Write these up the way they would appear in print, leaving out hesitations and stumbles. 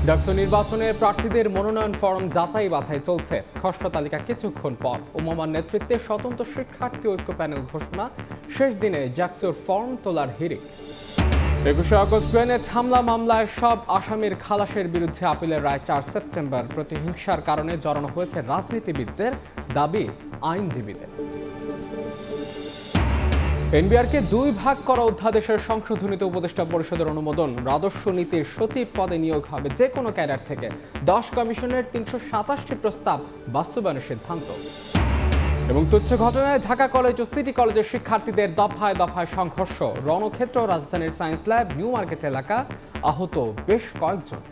ডাকসু নির্বাচনে প্রার্থীদের মনোনয়ন ফরম যাচাই বাছাই চলছে। খসড়া তালিকা কিছুক্ষণ পর উমামার নেতৃত্বে স্বতন্ত্র শিক্ষার্থী ঐক্য প্যানেল ঘোষণা। শেষ দিনে ডাকসুর ফর্ম তোলার হিড়িক। ২১শে আগস্ট গ্রেনেড হামলা মামলায় সব আসামির খালাসের বিরুদ্ধে আপিলের রায় ৪ সেপ্টেম্বর। প্রতিহিংসার কারণে জড়ানো হয়েছে রাজনীতিবিদদের, দাবি আইনজীবীদের। এনবিআরকে ২ ভাগ করা অধ্যাদেশের সংশোধনীতে উপদেষ্টা পরিষদের অনুমোদন। রাজস্ব নীতির সচিব পদে নিয়োগ হবে যে কোনো ক্যাডার থেকে। ১০ কমিশনের ৩২৭টি প্রস্তাব বাস্তবায়নের সিদ্ধান্ত। এবং তুচ্ছ ঘটনায় ঢাকা কলেজ ও সিটি কলেজের শিক্ষার্থীদের দফায় দফায় সংঘর্ষ। রণক্ষেত্র, রাজধানীর সায়েন্স ল্যাব, নিউ মার্কেট এলাকা, আহত বেশ কয়েকজন।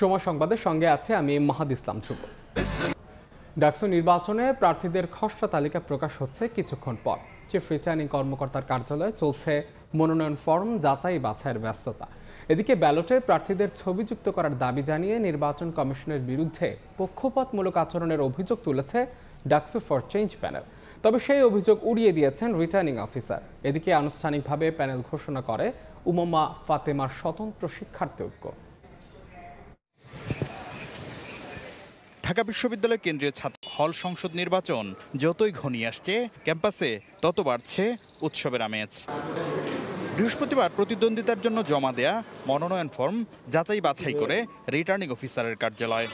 সময় সংবাদের সঙ্গে আছে আমি মাহাদ ইসলাম ধ্রুব। ডাকসু নির্বাচনে প্রার্থীদের খসড়া তালিকা প্রকাশ হচ্ছে কিছুক্ষণ পর। চিফ রিটার্নিং কর্মকর্তার কার্যালয়ে চলছে মনোনয়ন ফরম যাচাই বাছাইয়ের ব্যস্ততা। এদিকে ব্যালটে প্রার্থীদের ছবি যুক্ত করার দাবি জানিয়ে নির্বাচন কমিশনের বিরুদ্ধে পক্ষপাতমূলক আচরণের অভিযোগ তুলেছে ডাকসু ফর চেঞ্জ প্যানেল। তবে সেই অভিযোগ উড়িয়ে দিয়েছেন রিটার্নিং অফিসার। এদিকে আনুষ্ঠানিকভাবে প্যানেল ঘোষণা করে উমামা ফাতেমার স্বতন্ত্র শিক্ষার্থী ঐক্য। ঢাকা বিশ্ববিদ্যালয় কেন্দ্রীয় ছাত্র হল সংসদ নির্বাচন যতই ঘনিয়ে আসছে, ক্যাম্পাসে তত বাড়ছে উৎসবের আমেজ। বৃহস্পতিবার প্রতিদ্বন্দ্বিতার জন্য জমা দেয়া মনোনয়ন ফর্ম যাচাই বাছাই করে রিটার্নিং অফিসারের কার্যালয়।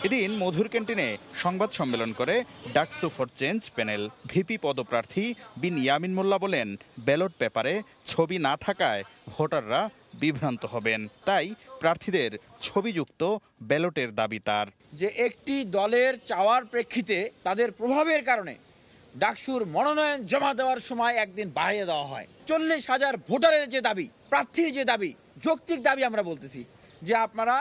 এদিন মধুর ক্যান্টিনে সংবাদ সম্মেলন করে DUCSU for change panel. VP পদপ্রার্থী বিন ইয়ামিন মোল্লা বলেন, ব্যালট পেপারে ছবি না থাকায় ভোটাররা বিভ্রান্ত হবেন, তাই প্রার্থীদের ছবিযুক্ত ব্যালটের দাবি তার। যে একটি দলের চাওয়ার প্রেক্ষিতে তাদের প্রভাবের কারণে ডাকসুর মনোনয়ন জমা দেওয়ার সময় একদিন বাড়িয়ে দেওয়া হয়। ৪০,০০০ ভোটারের যে দাবি, প্রার্থীর যে দাবি, যৌক্তিক দাবি আমরা বলতেছি যে আপনারা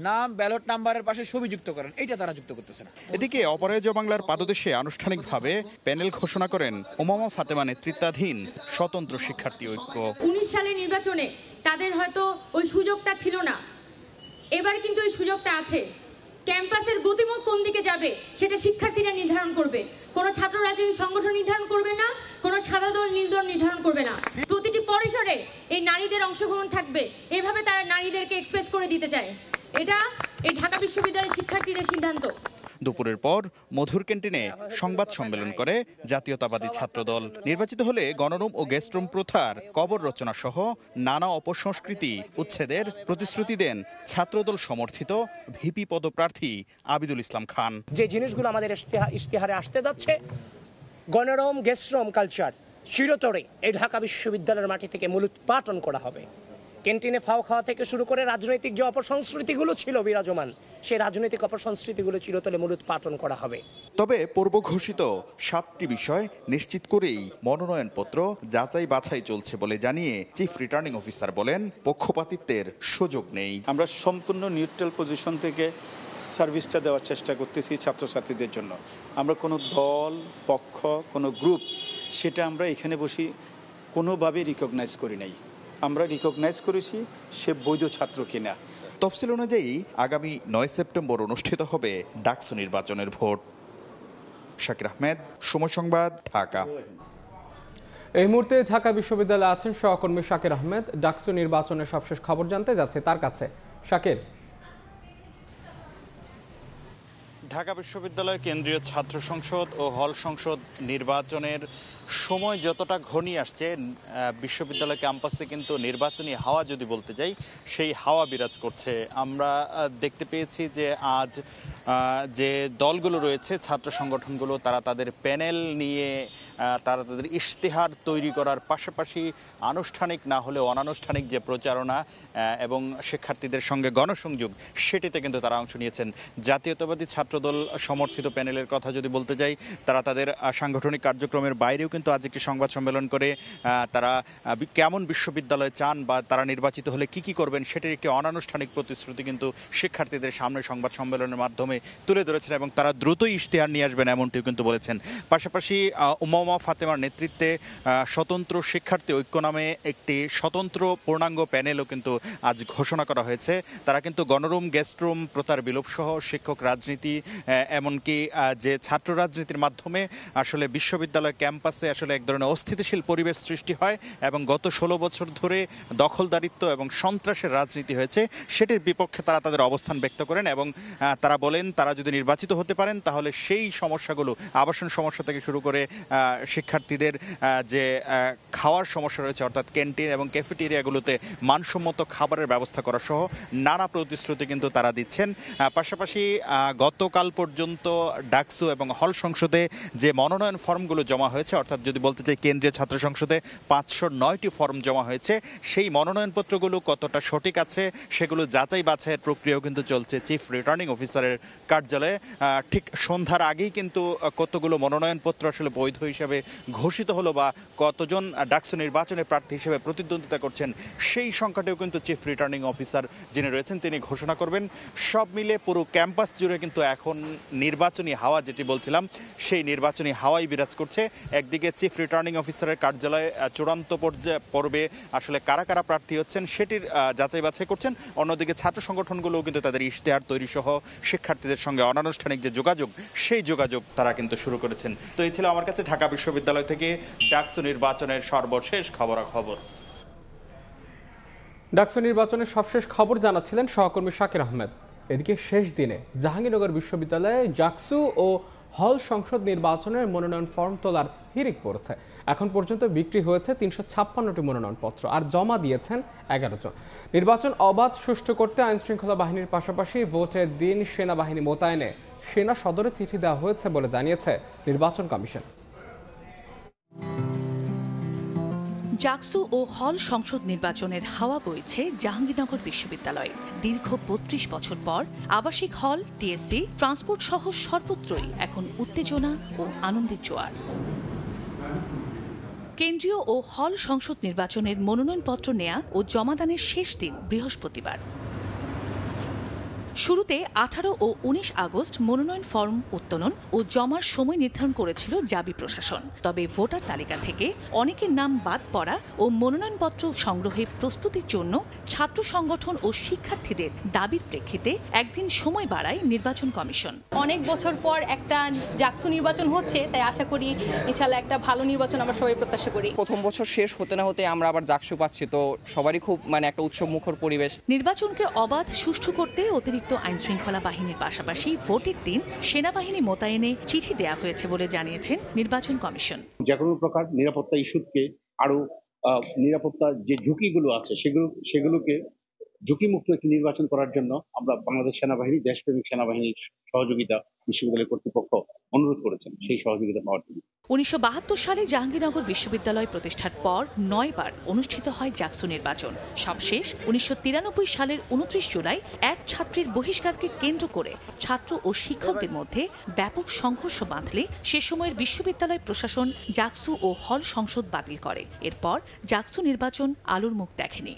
নাম ব্যালট নাম্বারের পাশে ছবি যুক্ত করেন, এইটা তারা যুক্ত করতেছে না। এদিকে অপরাজয় বাংলার পাদদেশে আনুষ্ঠানিকভাবে প্যানেল ঘোষণা করেন উমামা ফাতেমা নেতৃত্বাধীন স্বতন্ত্র শিক্ষার্থী ঐক্য। ১৯ সালের নির্বাচনে তাদের হয়তো ওই সুযোগটা ছিল না, এবার কিন্তু ওই সুযোগটা আছে। ক্যাম্পাসের গতিমুখ কোন দিকে যাবে সেটা শিক্ষার্থীরা নির্ধারণ করবে। কোনো ছাত্র রাজনৈতিক সংগঠন নির্ধারণ করবে না, কোনো সাদা দল নীল দল নির্ধারণ করবে না। প্রতিটি পরিসরে এই নারীদের অংশগ্রহণ থাকবে। এভাবে তারা নারীদেরকে এক্সপ্রেস করে দিতে চায়। এটা এই ঢাকা বিশ্ববিদ্যালয়ের শিক্ষার্থীদের সিদ্ধান্ত। দুপুরের পর মধুর ক্যান্টিনে সংবাদ সম্মেলন করে জাতীয়তাবাদী ছাত্রদল। নির্বাচিত হলে গণরুম ও গেস্টরুম প্রথার কবর রচনা সহ নানা অপসংস্কৃতি উচ্ছেদের প্রতিশ্রুতি দেন ছাত্রদল সমর্থিত ভিপি পদপ্রার্থী আবিদুল ইসলাম খান। যে জিনিসগুলো আমাদের ইশতেহারে আসতে যাচ্ছে, গণরুম গেস্টরুম কালচার চিরতরে এই ঢাকা বিশ্ববিদ্যালয়ের মাটি থেকে মূলোৎপাটন করা হবে। ক্যান্টিনে ফাও খাওয়া থেকে শুরু করে রাজনৈতিক যে অপসংস্কৃতিগুলো ছিল বিরাজমান, সেই রাজনৈতিক অপসংস্কৃতিগুলো চিরতরে মূলোৎপাটন করা হবে। তবে পূর্ব ঘোষিত 7টি বিষয় নিশ্চিত করেই মনোনয়নপত্র যাচাই বাছাই চলছে বলে জানিয়ে চিফ রিটার্নিং অফিসার বলেন, পক্ষপাতিত্বের সুযোগ নেই। আমরা সম্পূর্ণ নিউট্রাল পজিশন থেকে সার্ভিসটা দেওয়ার চেষ্টা করতেছি ছাত্রছাত্রীদের জন্য। আমরা কোনো দল, পক্ষ, কোনো গ্রুপ সেটা আমরা এখানে বসে কোনোভাবে রিকগনাইজ করি নাই। আমরা রিকগনাইজ করেছি সে বৈধ ছাত্র কিনা। তফসিল অনুযায়ী আগামী 9 সেপ্টেম্বর অনুষ্ঠিত হবে ডাকসু নির্বাচনের ভোট। শাকির আহমেদ, সময় সংবাদ, ঢাকা। এই মুহূর্তে ঢাকা বিশ্ববিদ্যালয়ে আছেন সহকর্মী শাকির আহমেদ। ডাকসু নির্বাচনের সবশেষ খবর জানতে যাচ্ছে তার কাছে। শাকির। ঢাকা বিশ্ববিদ্যালয় কেন্দ্রীয় ছাত্র সংসদ ও হল সংসদ নির্বাচনের সময় যতটা ঘনিয়ে আসছে, বিশ্ববিদ্যালয় ক্যাম্পাসে কিন্তু নির্বাচনী হাওয়া যদি বলতে যাই, সেই হাওয়া বিরাজ করছে। আমরা দেখতে পেয়েছি যে আজ যে দলগুলো রয়েছে, ছাত্র সংগঠনগুলো, তারা তাদের প্যানেল নিয়ে তারা তাদের ইশতেহার তৈরি করার পাশাপাশি আনুষ্ঠানিক না হলেও অনানুষ্ঠানিক যে প্রচারণা এবং শিক্ষার্থীদের সঙ্গে গণসংযোগ, সেটিতে কিন্তু তারা অংশ নিয়েছেন। জাতীয়তাবাদী ছাত্রদল সমর্থিত প্যানেলের কথা যদি বলতে যাই, তারা তাদের সাংগঠনিক কার্যক্রমের বাইরেও কিন্তু আজ একটি সংবাদ সম্মেলন করে তারা কেমন বিশ্ববিদ্যালয় চান বা তারা নির্বাচিত হলে কি কি করবেন সেটির একটি অনানুষ্ঠানিক প্রতিশ্রুতি কিন্তু শিক্ষার্থীদের সামনে সংবাদ সম্মেলনের মাধ্যমে তুলে ধরেছেন এবং তারা দ্রুতই ইশতেহার নিয়ে আসবেন এমনটিও কিন্তু বলেছেন। পাশাপাশি উমামা উপমা ফাতেমার নেতৃত্বে স্বতন্ত্র শিক্ষার্থী ঐক্য নামে একটি স্বতন্ত্র পূর্ণাঙ্গ প্যানেলও কিন্তু আজ ঘোষণা করা হয়েছে। তারা কিন্তু গণরুম, গেস্ট রুম প্রথার বিলোপ সহ শিক্ষক রাজনীতি, এমনকি যে ছাত্র রাজনীতির মাধ্যমে আসলে বিশ্ববিদ্যালয় ক্যাম্পাসে আসলে এক ধরনের অস্থিতিশীল পরিবেশ সৃষ্টি হয় এবং গত 16 বছর ধরে দখলদারিত্ব এবং সন্ত্রাসের রাজনীতি হয়েছে, সেটির বিপক্ষে তারা তাদের অবস্থান ব্যক্ত করেন এবং তারা বলেন তারা যদি নির্বাচিত হতে পারেন তাহলে সেই সমস্যাগুলো, আবাসন সমস্যা থেকে শুরু করে শিক্ষার্থীদের যে খাওয়ার সমস্যা রয়েছে অর্থাৎ ক্যান্টিন এবং ক্যাফেটেরিয়াগুলোতে মানসম্মত খাবারের ব্যবস্থা করা সহ নানা প্রতিশ্রুতি কিন্তু তারা দিচ্ছেন। পাশাপাশি গতকাল পর্যন্ত ডাকসু এবং হল সংসদে যে মনোনয়ন ফর্মগুলো জমা হয়েছে, অর্থাৎ যদি বলতে চাই কেন্দ্রীয় ছাত্র সংসদে 509টি ফর্ম জমা হয়েছে, সেই মনোনয়নপত্রগুলো কতটা সঠিক আছে সেগুলো যাচাই বাছাইয়ের প্রক্রিয়াও কিন্তু চলছে চিফ রিটার্নিং অফিসারের কার্যালয়ে। ঠিক সন্ধ্যার আগেই কিন্তু কতগুলো মনোনয়নপত্র আসলে বৈধ হিসেবে ঘোষিত হলো বা কতজন ডাকসু নির্বাচনে প্রার্থী হিসেবে প্রতিদ্বন্দ্বিতা করছেন সেই সংখ্যাটাও কিন্তু চিফ রিটার্নিং অফিসার যিনি রয়েছেন তিনি ঘোষণা করবেন। সব মিলে পুরো ক্যাম্পাস জুড়ে কিন্তু এখন নির্বাচনী হাওয়া, যেটি বলছিলাম সেই নির্বাচনী হাওয়াই বিরাজ করছে। একদিকে চিফ রিটার্নিং অফিসারের কার্যালয়ে চূড়ান্ত পর্বে আসলে কারা কারা প্রার্থী হচ্ছেন সেটির যাচাই বাছাই করছেন, অন্যদিকে ছাত্র সংগঠনগুলোও কিন্তু তাদের ইশতেহার তৈরি সহ শিক্ষার্থীদের সঙ্গে অনানুষ্ঠানিক যে যোগাযোগ সেই যোগাযোগ তারা কিন্তু শুরু করেছেন। তো এই ছিল আমার কাছে ঢাকা বিশ্ববিদ্যালয় থেকে ডাকসু নির্বাচনের সর্বশেষ খবরাখবর। ডাকসু নির্বাচনের সবশেষ খবর জানাচ্ছিলেন সহকর্মী শাকির আহমেদ। এদিকে শেষ দিনে জাহাঙ্গীরনগর বিশ্ববিদ্যালয়ে ডাকসু ও হল সংসদ নির্বাচনের মনোনয়ন ফর্ম তোলার হিড়িক পড়েছে। এখন পর্যন্ত বিক্রি হয়েছে 356টি মনোনয়নপত্র আর জমা দিয়েছেন 11 জন। নির্বাচন অবাধ সুষ্ঠু করতে আইনশৃঙ্খলা বাহিনীর পাশাপাশি ভোটের দিন সেনাবাহিনী মোতায়েনে সেনা সদরে চিঠি দেওয়া হয়েছে বলে জানিয়েছে নির্বাচন কমিশন। ডাকসু ও হল সংসদ নির্বাচনের হাওয়া বইছে জাহাঙ্গীরনগর বিশ্ববিদ্যালয়ে। দীর্ঘ 32 বছর পর আবাসিক হল, টিএসসি, ট্রান্সপোর্ট সহ সর্বত্রই এখন উত্তেজনা ও আনন্দের জোয়ার। কেন্দ্রীয় ও হল সংসদ নির্বাচনের মনোনয়নপত্র নেয়া ও জমাদানের শেষ দিন বৃহস্পতিবার। শুরুতে 18 ও 19 আগস্ট মনোনয়ন ফর্ম উত্তোলন ও জমার সময় নির্ধারণ করেছিল জাবি প্রশাসন। তবে ভোটার তালিকা থেকে অনেকের নাম বাদ পড়া ও মনোনয়নপত্র সংগ্রহে প্রস্তুতির জন্য ছাত্র সংগঠন ও শিক্ষার্থীদের দাবির প্রেক্ষিতে একদিন সময় বাড়ায় নির্বাচন কমিশন। অনেক বছর পর একটা ডাকসু নির্বাচন হচ্ছে, তাই আশা করি ইনশাআল্লাহ একটা ভালো নির্বাচন আমরা সবাই প্রত্যাশা করি। প্রথম বছর শেষ হতে না হতে আমরা আবার ডাকসু পাচ্ছি, তো সবারই খুব একটা উৎসব মুখর পরিবেশ। নির্বাচনকে অবাধ সুষ্ঠু করতে অতিরিক্ত আইন শৃঙ্খলা বাহিনীর পাশাপাশি ভোটের দিন সেনাবাহিনী মোতায়েনে চিঠি দেওয়া হয়েছে বলে জানিয়েছেন নির্বাচন কমিশন। যে কোনো প্রকার নিরাপত্তা ইস্যুকে আরো নিরাপত্তা যে ঝুঁকিগুলো আছে সেগুলোকে ঝুঁকিমুক্ত একটি নির্বাচন করার জন্য আমরা বাংলাদেশ সেনাবাহিনী, দেশপ্রেমিক সেনাবাহিনীর সহযোগিতা বিশ্ববিদ্যালয় কর্তৃপক্ষ অনুরোধ করেছেন সেই সহযোগিতা পাওয়ার জন্য। 1972 সালে জাহাঙ্গীরনগর বিশ্ববিদ্যালয় প্রতিষ্ঠার পর 9 বার অনুষ্ঠিত হয় ডাকসু নির্বাচন। সবশেষ 1993 সালের 29 জুলাই এক ছাত্রের বহিষ্কারকে কেন্দ্র করে ছাত্র ও শিক্ষকদের মধ্যে ব্যাপক সংঘর্ষ বাঁধলে সে সময়ের বিশ্ববিদ্যালয় প্রশাসন ডাকসু ও হল সংসদ বাতিল করে। এরপর ডাকসু নির্বাচন আলোর মুখ দেখেনি।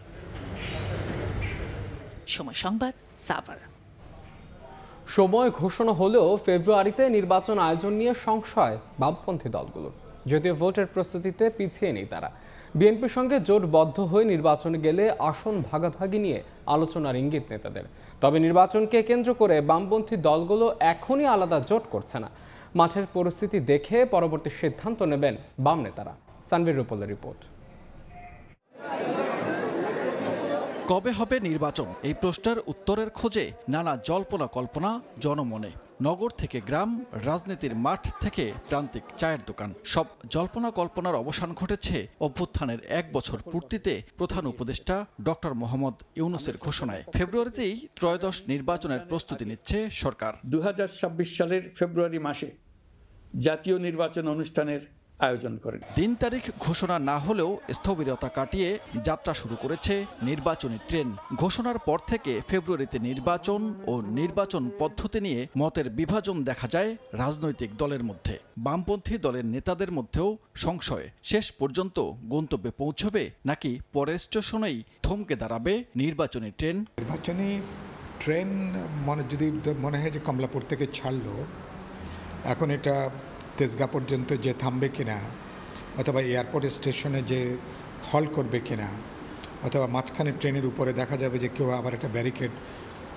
সময় সংবাদ, সাভার। সময় ঘোষণা হলেও ফেব্রুয়ারিতে নির্বাচন আয়োজন নিয়ে সংশয় বামপন্থী দলগুলোর। যদিও ভোটের প্রস্তুতিতে পিছিয়ে নেই তারা। বিএনপির সঙ্গে জোটবদ্ধ হয়ে নির্বাচনে গেলে আসন ভাগাভাগি নিয়ে আলোচনার ইঙ্গিত নেতাদের। তবে নির্বাচনকে কেন্দ্র করে বামপন্থী দলগুলো এখনই আলাদা জোট করছে না। মাঠের পরিস্থিতি দেখে পরবর্তী সিদ্ধান্ত নেবেন বাম নেতারা। সানভীর রূপলের রিপোর্ট। কবে হবে নির্বাচন, এই প্রশ্নের উত্তরের খোঁজে নানা জল্পনা কল্পনা জনমনে। নগর থেকে গ্রাম, রাজনীতির মাঠ থেকে প্রান্তিক চায়ের দোকান, সব জল্পনা কল্পনার অবসান ঘটেছে অভ্যুত্থানের 1 বছর পূর্তিতে প্রধান উপদেষ্টা ডক্টর মোহাম্মদ ইউনূসের ঘোষণায়। ফেব্রুয়ারিতেই ত্রয়োদশ নির্বাচনের প্রস্তুতি নিচ্ছে সরকার। 2026 সালের ফেব্রুয়ারি মাসে জাতীয় নির্বাচন অনুষ্ঠানের আয়োজন করেন। দিন তারিখ ঘোষণা না হলেও স্থবিরতা কাটিয়ে যাত্রা শুরু করেছে নির্বাচনী ট্রেন। ঘোষণার পর থেকে ফেব্রুয়ারিতে নির্বাচন ও নির্বাচন পদ্ধতি নিয়ে মতের বিভাজন দেখা যায় রাজনৈতিক দলের মধ্যে। বামপন্থী দলের নেতাদের মধ্যেও সংশয়, শেষ পর্যন্ত গন্তব্যে পৌঁছবে নাকি পরের স্টেশনেই থমকে দাঁড়াবে নির্বাচনী ট্রেন। নির্বাচনী ট্রেন যদি মনে হয় যে কমলাপুর থেকে ছাড়লো, এখন এটা তেজগাঁ পর্যন্ত যে থামবে কিনা, অথবা এয়ারপোর্ট স্টেশনে যে হল করবে কিনা, অথবা মাঝখানে ট্রেনের উপরে দেখা যাবে যে কেউ আবার একটা ব্যারিকেড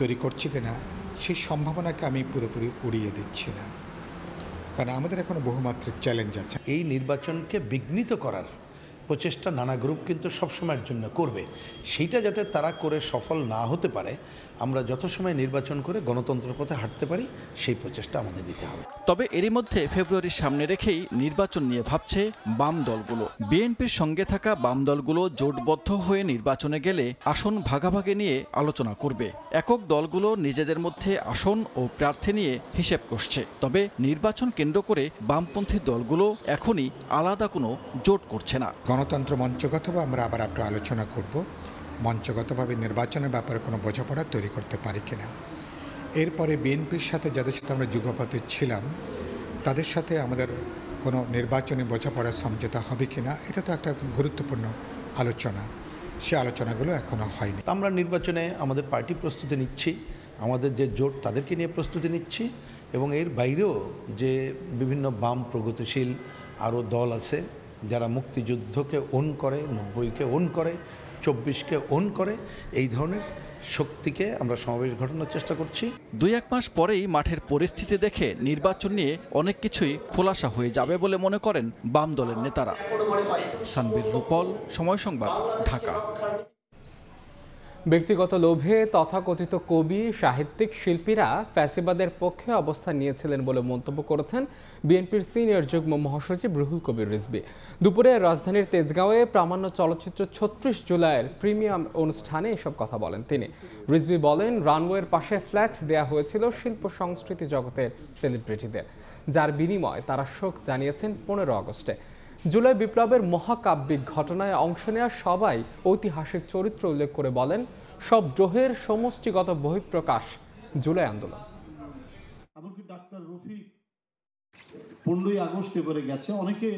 তৈরি করছে কিনা, সেই সম্ভাবনাকে আমি পুরোপুরি উড়িয়ে দিচ্ছি না, কারণ আমাদের এখনো বহুমাত্রিক চ্যালেঞ্জ আছে। এই নির্বাচনকে বিঘ্নিত করার প্রচেষ্টা নানা গ্রুপ কিন্তু সবসময়ের জন্য করবে, সেইটা যাতে তারা করে সফল না হতে পারে, আমরা যত সময় নির্বাচন করে গণতন্ত্রের পথে হাঁটতে পারি সেই প্রচেষ্টা আমাদের নিতে হবে। তবে এরই মধ্যে ফেব্রুয়ারির সামনে রেখেই নির্বাচন নিয়ে ভাবছে বাম দলগুলো। বিএনপির সঙ্গে থাকা বাম দলগুলো জোটবদ্ধ হয়ে নির্বাচনে গেলে আসন ভাগাভাগি নিয়ে আলোচনা করবে। একক দলগুলো নিজেদের মধ্যে আসন ও প্রার্থী নিয়ে হিসেব কষছে। তবে নির্বাচন কেন্দ্র করে বামপন্থী দলগুলো এখনই আলাদা কোনো জোট করছে না। গণতন্ত্র মঞ্চগতভাবে আমরা আবার একটু আলোচনা করব, মঞ্চগতভাবে নির্বাচনের ব্যাপারে কোনো বোঝাপড়া তৈরি করতে পারি কিনা। এরপরে বিএনপির সাথে যাদের সাথে আমরা যুগপথে ছিলাম তাদের সাথে আমাদের কোনো নির্বাচনী বোঝাপড়ার সমঝোতা হবে কিনা, এটা তো একটা গুরুত্বপূর্ণ আলোচনা, সে আলোচনাগুলো এখনও হয়নি। আমরা নির্বাচনে আমাদের পার্টি প্রস্তুতি নিচ্ছি, আমাদের যে জোট তাদেরকে নিয়ে প্রস্তুতি নিচ্ছি, এবং এর বাইরেও যে বিভিন্ন বাম প্রগতিশীল আরও দল আছে যারা মুক্তিযুদ্ধকে ওন করে, 90-কে ওন করে, 24-কে ওন করে, এই ধরনের শক্তিকে আমরা সমাবেশ ঘটানোর চেষ্টা করছি। 2-1 মাস পরেই মাঠের পরিস্থিতি দেখে নির্বাচন নিয়ে অনেক কিছুই খোলাসা হয়ে যাবে বলে মনে করেন বাম দলের নেতারা। সানবীর রূপল, সময় সংবাদ, ঢাকা। ব্যক্তিগত লোভে তথাকথিত কবি, সাহিত্যিক, শিল্পীরা ফ্যাসিবাদের পক্ষে অবস্থান নিয়েছিলেন বলে মন্তব্য করেছেন বিএনপির সিনিয়র যুগ্ম মহাসচিব রুহুল কবির রিজভী। দুপুরে রাজধানীর তেজগাঁওয়ে প্রামাণ্য চলচ্চিত্র 36 জুলাইয়ের প্রিমিয়াম অনুষ্ঠানে এসব কথা বলেন তিনি। রিজভী বলেন, রানওয়ের পাশে ফ্ল্যাট দেয়া হয়েছিল শিল্প সংস্কৃতি জগতের সেলিব্রিটিদের, যার বিনিময়ে তারা শোক জানিয়েছেন 15 আগস্টে। জুলাই বিপ্লবের মহাকাব্যিক ঘটনায় অংশ নেওয়া সবাই ঐতিহাসিক চরিত্র উল্লেখ করে বলেন, সব দ্রোহের সমষ্টিগত বহিঃপ্রকাশ জুলাই আন্দোলন। এমনকি ডাক্তার রফিক 15 আগস্ট এবারে গেছে, অনেকে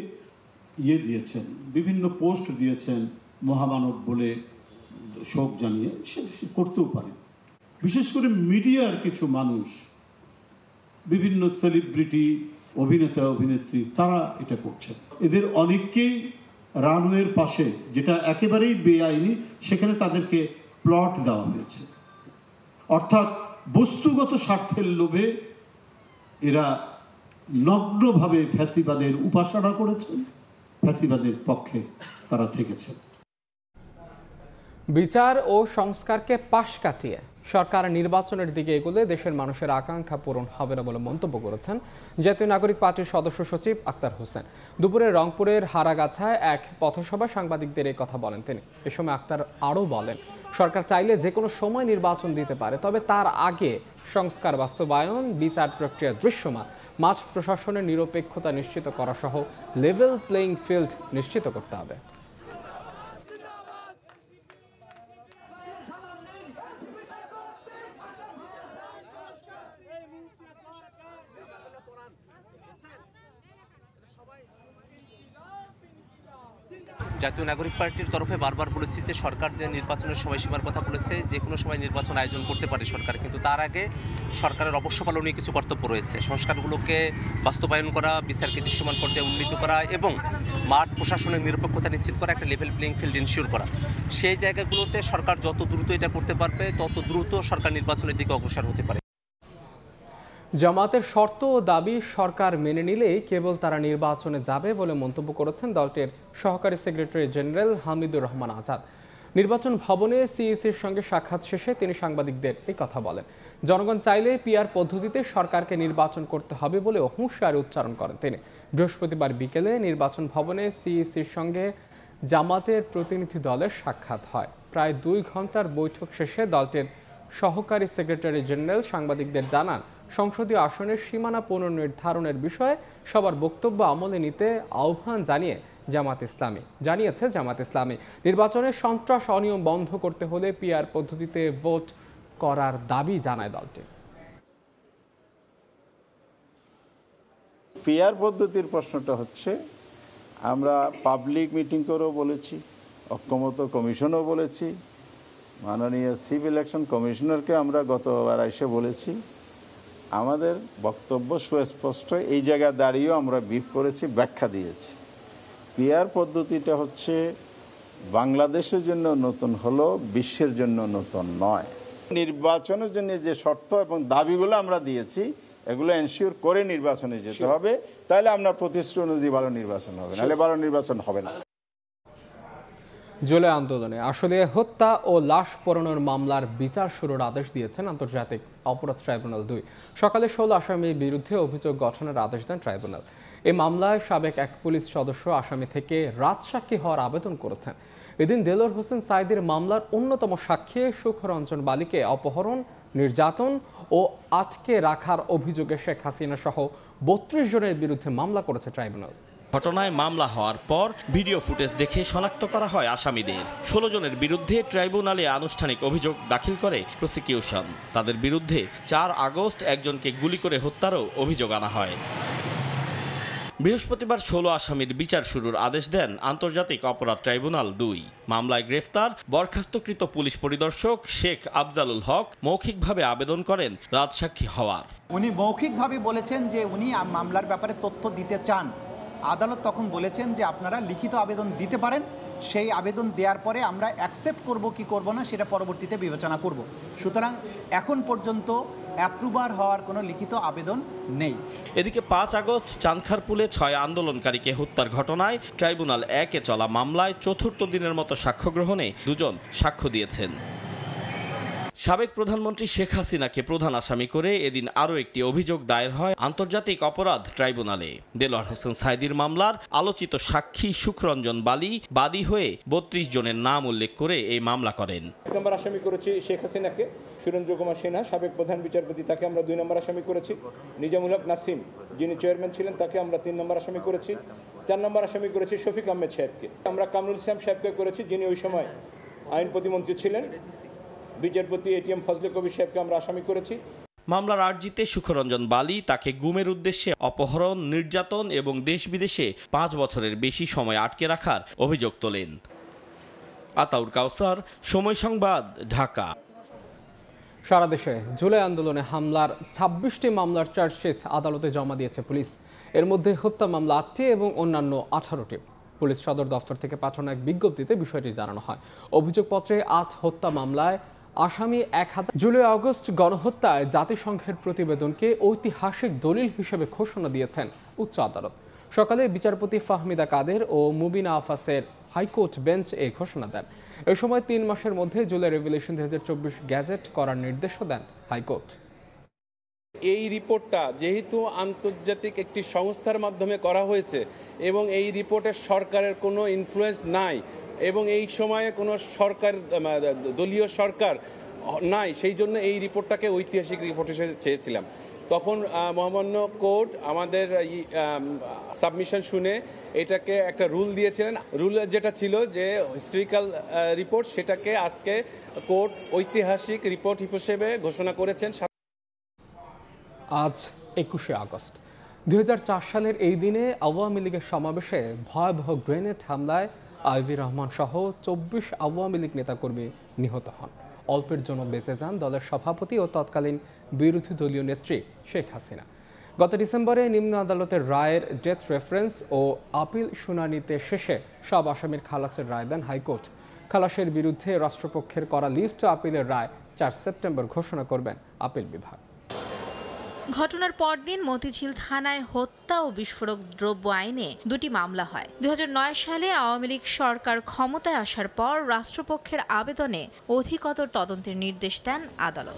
দিয়েছেন, বিভিন্ন পোস্ট দিয়েছেন মহামানব বলে শোক জানিয়ে, সে করতেও পারে। বিশেষ করে মিডিয়ার কিছু মানুষ, বিভিন্ন সেলিব্রিটি, অভিনেতা অভিনেত্রী, তারা এটা করছেন। এদের অনেককেই রানওয়ের পাশে, যেটা একেবারেই বেআইনি, সেখানে তাদেরকে প্লট দেওয়া হয়েছে। অর্থাৎ বস্তুগত স্বার্থের লোভে এরা নগ্নভাবে ফ্যাসিবাদের উপাসনা করেছেন, ফ্যাসিবাদের পক্ষে তারা থেকেছেন। বিচার ও সংস্কারকে পাশ কাটিয়ে সরকার নির্বাচনের দিকে এগোলে দেশের মানুষের আকাঙ্ক্ষা পূরণ হবে না বলে মন্তব্য করেছেন জাতীয় নাগরিক পার্টির সদস্য সচিব আক্তার হোসেন। দুপুরে রংপুরের হারাগাছায় এক পথসভা সাংবাদিকদের এই কথা বলেন তিনি। এ সময় আক্তার আরও বলেন, সরকার চাইলে যে কোনো সময় নির্বাচন দিতে পারে, তবে তার আগে সংস্কার বাস্তবায়ন, বিচার প্রক্রিয়া দৃশ্যমান, মাঠ প্রশাসনের নিরপেক্ষতা নিশ্চিত করা সহ লেভেল প্লেইং ফিল্ড নিশ্চিত করতে হবে। জাতীয় নাগরিক পার্টির তরফে বারবার বলেছি যে সরকার যে নির্বাচনের সময়সীমার কথা বলেছে, যে কোনো সময় নির্বাচন আয়োজন করতে পারে সরকার, কিন্তু তার আগে সরকারের অবশ্য পালনীয় কিছু কর্তব্য রয়েছে। সংস্কারগুলোকে বাস্তবায়ন করা, বিচারকে দৃশ্যমান পর্যায়ে উন্নীত করা এবং মাঠ প্রশাসনের নিরপেক্ষতা নিশ্চিত করা, একটা লেভেল প্লেইং ফিল্ড ইনশিওর করা। সেই জায়গাগুলোতে সরকার যত দ্রুত এটা করতে পারবে, তত দ্রুত সরকার নির্বাচনের দিকে অগ্রসর হতে পারে। জামাতের শর্ত ও দাবি সরকার মেনে নিলেই কেবল তারা নির্বাচনে যাবে বলে মন্তব্য করেছেন দলটির সহকারী সেক্রেটারি জেনারেল হামিদুর রহমান আজাদ। নির্বাচন ভবনে সিইসির সঙ্গে সাক্ষাৎ শেষে তিনি সাংবাদিকদের এই কথা বলেন। জনগণ চাইলে পিআর পদ্ধতিতে সরকারকে নির্বাচন করতে হবে বলে হুঁশিয়ারি উচ্চারণ করেন তিনি। বৃহস্পতিবার বিকেলে নির্বাচন ভবনে সিইসির সঙ্গে জামাতের প্রতিনিধি দলের সাক্ষাৎ হয়। প্রায় 2 ঘন্টার বৈঠক শেষে দলটির সহকারী সেক্রেটারি জেনারেল সাংবাদিকদের জানান, সংসদীয় আসনের সীমানা পুনর্নির্ধারণের বিষয়ে সবার বক্তব্য আমলে নিতে আহ্বান জানিয়েছে জামাত ইসলামী। নির্বাচনে সন্ত্রাস অনিয়ম বন্ধ করতে হলে পিআর পদ্ধতিতে ভোট করার দাবি জানায় দলটি। পিআর পদ্ধতির প্রশ্নটা হচ্ছে, আমরা পাবলিক মিটিং করেও বলেছি, ঐক্যমত্য কমিশনও বলেছি, মাননীয় চিফ ইলেকশন কমিশনারকে আমরা গতবার এসে বলেছি আমাদের বক্তব্য সুস্পষ্ট, এই জায়গায় দাঁড়িয়েও আমরা ব্রিফ করেছি, ব্যাখ্যা দিয়েছি। পিআর পদ্ধতিটা হচ্ছে বাংলাদেশের জন্য নতুন হলো, বিশ্বের জন্য নতুন নয়। নির্বাচনের জন্য যে শর্ত এবং দাবিগুলো আমরা দিয়েছি এগুলো এনশিওর করে নির্বাচনে যেতে হবে, তাহলে আমরা প্রতিশ্রুতি অনুযায়ী ভালো নির্বাচন হবে, নাহলে ভালো নির্বাচন হবে না। জুলাই আন্দোলনে আসলে হত্যা ও লাশ পোড়ানোর মামলার বিচার শুরুর আদেশ দিয়েছেন আন্তর্জাতিক অপরাধ ট্রাইব্যুনাল ২। সকালে ১৬ আসামির বিরুদ্ধে অভিযোগ গঠনের আদেশ দেন ট্রাইব্যুনাল। এই মামলায় সাবেক এক পুলিশ সদস্য আসামি থেকে রাজসাক্ষী হওয়ার আবেদন করেছেন। এদিন দেলোয়ার হোসেন সাঈদীর মামলার অন্যতম সাক্ষী সুখরঞ্জন বালিকে অপহরণ, নির্যাতন ও আটকে রাখার অভিযোগে শেখ হাসিনা সহ ৩২ জনের বিরুদ্ধে মামলা করেছে ট্রাইব্যুনাল। ঘটনায় মামলা হওয়ার পর ভিডিও ফুটেজ দেখে শনাক্ত করা হয় আসামিদের। ১৬ জনের বিরুদ্ধে ট্রাইব্যুনালে আনুষ্ঠানিক অভিযোগ দাখিল করে প্রসিকিউশন। তাদের বিরুদ্ধে ৪ আগস্ট একজনকে গুলি করে হত্যারও অভিযোগ আনা হয়। বৃহস্পতিবার ১৬ আসামির বিচার শুরুর আদেশ দেন আন্তর্জাতিক অপরাধ ট্রাইব্যুনাল ২। মামলায় গ্রেফতার বরখাস্তকৃত পুলিশ পরিদর্শক শেখ আফজালুল হক মৌখিকভাবে আবেদন করেন রাজসাক্ষী হওয়ার। উনি মৌখিকভাবে বলেছেন যে উনি মামলার ব্যাপারে তথ্য দিতে চান। আদালত তখন বলেছেন যে আপনারা লিখিত আবেদন দিতে পারেন, সেই আবেদন দেওয়ার পরে আমরা অ্যাকসেপ্ট করব কি করব না সেটা পরবর্তীতে বিবেচনা করব। সুতরাং এখন পর্যন্ত অ্যাপ্রুভার হওয়ার কোনো লিখিত আবেদন নেই। এদিকে ৫ আগস্ট চানখারপুলে ৬ আন্দোলনকারীকে হত্যার ঘটনায় ট্রাইব্যুনাল ১-এ চলা মামলায় চতুর্থ দিনের মতো সাক্ষ্য গ্রহণে দুজন সাক্ষ্য দিয়েছেন। সাবেক প্রধানমন্ত্রী শেখ হাসিনাকে প্রধান আসামি করে এদিন আরও একটি অভিযোগ দায়ের হয় আন্তর্জাতিক অপরাধ ট্রাইব্যুনালে। দেলোয়ার হোসেন সাঈদীর মামলার আলোচিত সাক্ষী সুখরঞ্জন বালি বাদী হয়ে ৩২ জনের নাম উল্লেখ করে এই মামলা করেন। ১ নম্বর আসামি করেছি শেখ হাসিনাকে, সুরেন্দ্র কুমার সিনহা সাবেক প্রধান বিচারপতি, তাকে আমরা ২ নম্বর আসামি করেছি। নিজামুল হক নাসিম যিনি চেয়ারম্যান ছিলেন তাকে আমরা ৩ নম্বর আসামি করেছি। ৪ নম্বর আসামি করেছি শফিক আহমেদ সাহেবকে। আমরা কামরুল ইসলাম সাহেবকে করেছি যিনি ওই সময় আইন প্রতিমন্ত্রী ছিলেন। বিচারপতি এটিএম ফজলে কবির সাহেবকে আমরা আসামি করেছি। মামলার আর্জিতে সুখরঞ্জন বালি তাকে গুমের উদ্দেশ্যে অপহরণ, নির্যাতন এবং দেশ বিদেশে ৫ বছরের বেশি সময় আটকে রাখার অভিযোগ তোলেন। আতাউর কাউসার, সময় সংবাদ, ঢাকা। সারা দেশে জুলাই আন্দোলনে হামলার ২৬টি মামলার চার্জশিট আদালতে জমা দিয়েছে পুলিশ। এর মধ্যে হত্যা মামলা ৮টি এবং অন্যান্য 18টি। পুলিশ সদর দফতর থেকে পাঠানো এক বিজ্ঞপ্তিতে বিষয়টি জানানো হয়। অভিযোগপত্রে ৮ হত্যা মামলায় আসামি ১,০০০। জুলাই আগস্ট গণহত্যায় জাতিসংঘের প্রতিবেদনকে ঐতিহাসিক দলিল হিসেবে ঘোষণা দিয়েছেন উচ্চ আদালত। সকালে বিচারপতি ফাহমিদা কাদের ও মুবিনা আফাসের হাইকোর্ট বেঞ্চ এই ঘোষণা দেন। এ সময় ৩ মাসের মধ্যে জুলাই রেভলিউশন ২০২৪ গ্যাজেট করার নির্দেশও দেন হাইকোর্ট। এই রিপোর্টটা যেহেতু আন্তর্জাতিক একটি সংস্থার মাধ্যমে করা হয়েছে এবং এই রিপোর্টের সরকারের কোনো ইনফ্লুয়েন্স নাই এবং এই সময়ে কোনো সরকার দলীয় সরকার নাই, সেই জন্য এই রিপোর্টটাকে ঐতিহাসিক রিপোর্ট হিসেবে চেয়েছিলাম। তখন মহামান্য কোর্ট আমাদের সাবমিশন শুনে এটাকে একটা রুল দিয়েছিলেন। রুল যেটা ছিল যে হিস্ট্রিক্যাল রিপোর্ট, সেটাকে আজকে কোর্ট ঐতিহাসিক রিপোর্ট হিসেবে ঘোষণা করেছেন। আজ ২১শে আগস্ট ২০০৪ সালের এই দিনে আওয়ামী লীগের সমাবেশে ভয়াবহ গ্রেনেড হামলায় আইভি রহমান সহ ২৪ আওয়ামী লীগ নেতাকর্মী নিহত হন। অল্পের জন্য বেঁচে যান দলের সভাপতি ও তৎকালীন বিরোধী দলীয় নেত্রী শেখ হাসিনা। গত ডিসেম্বরে নিম্ন আদালতের রায়ের ডেথ রেফারেন্স ও আপিল শুনানিতে শেষে সব আসামির খালাসের রায় দেন হাইকোর্ট। খালাসের বিরুদ্ধে রাষ্ট্রপক্ষের করা লিভ টু আপিলের রায় ৪ সেপ্টেম্বর ঘোষণা করবেন আপিল বিভাগ। ঘটনার পরদিন মতিঝিল থানায় হত্যা ও বিস্ফোরক দ্রব্য আইনে ২টি মামলা হয়। ২০০৯ সালে আওয়ামী লীগ সরকার ক্ষমতায় আসার পর রাষ্ট্রপক্ষের আবেদনে অধিকতর তদন্তের নির্দেশ দেন আদালত।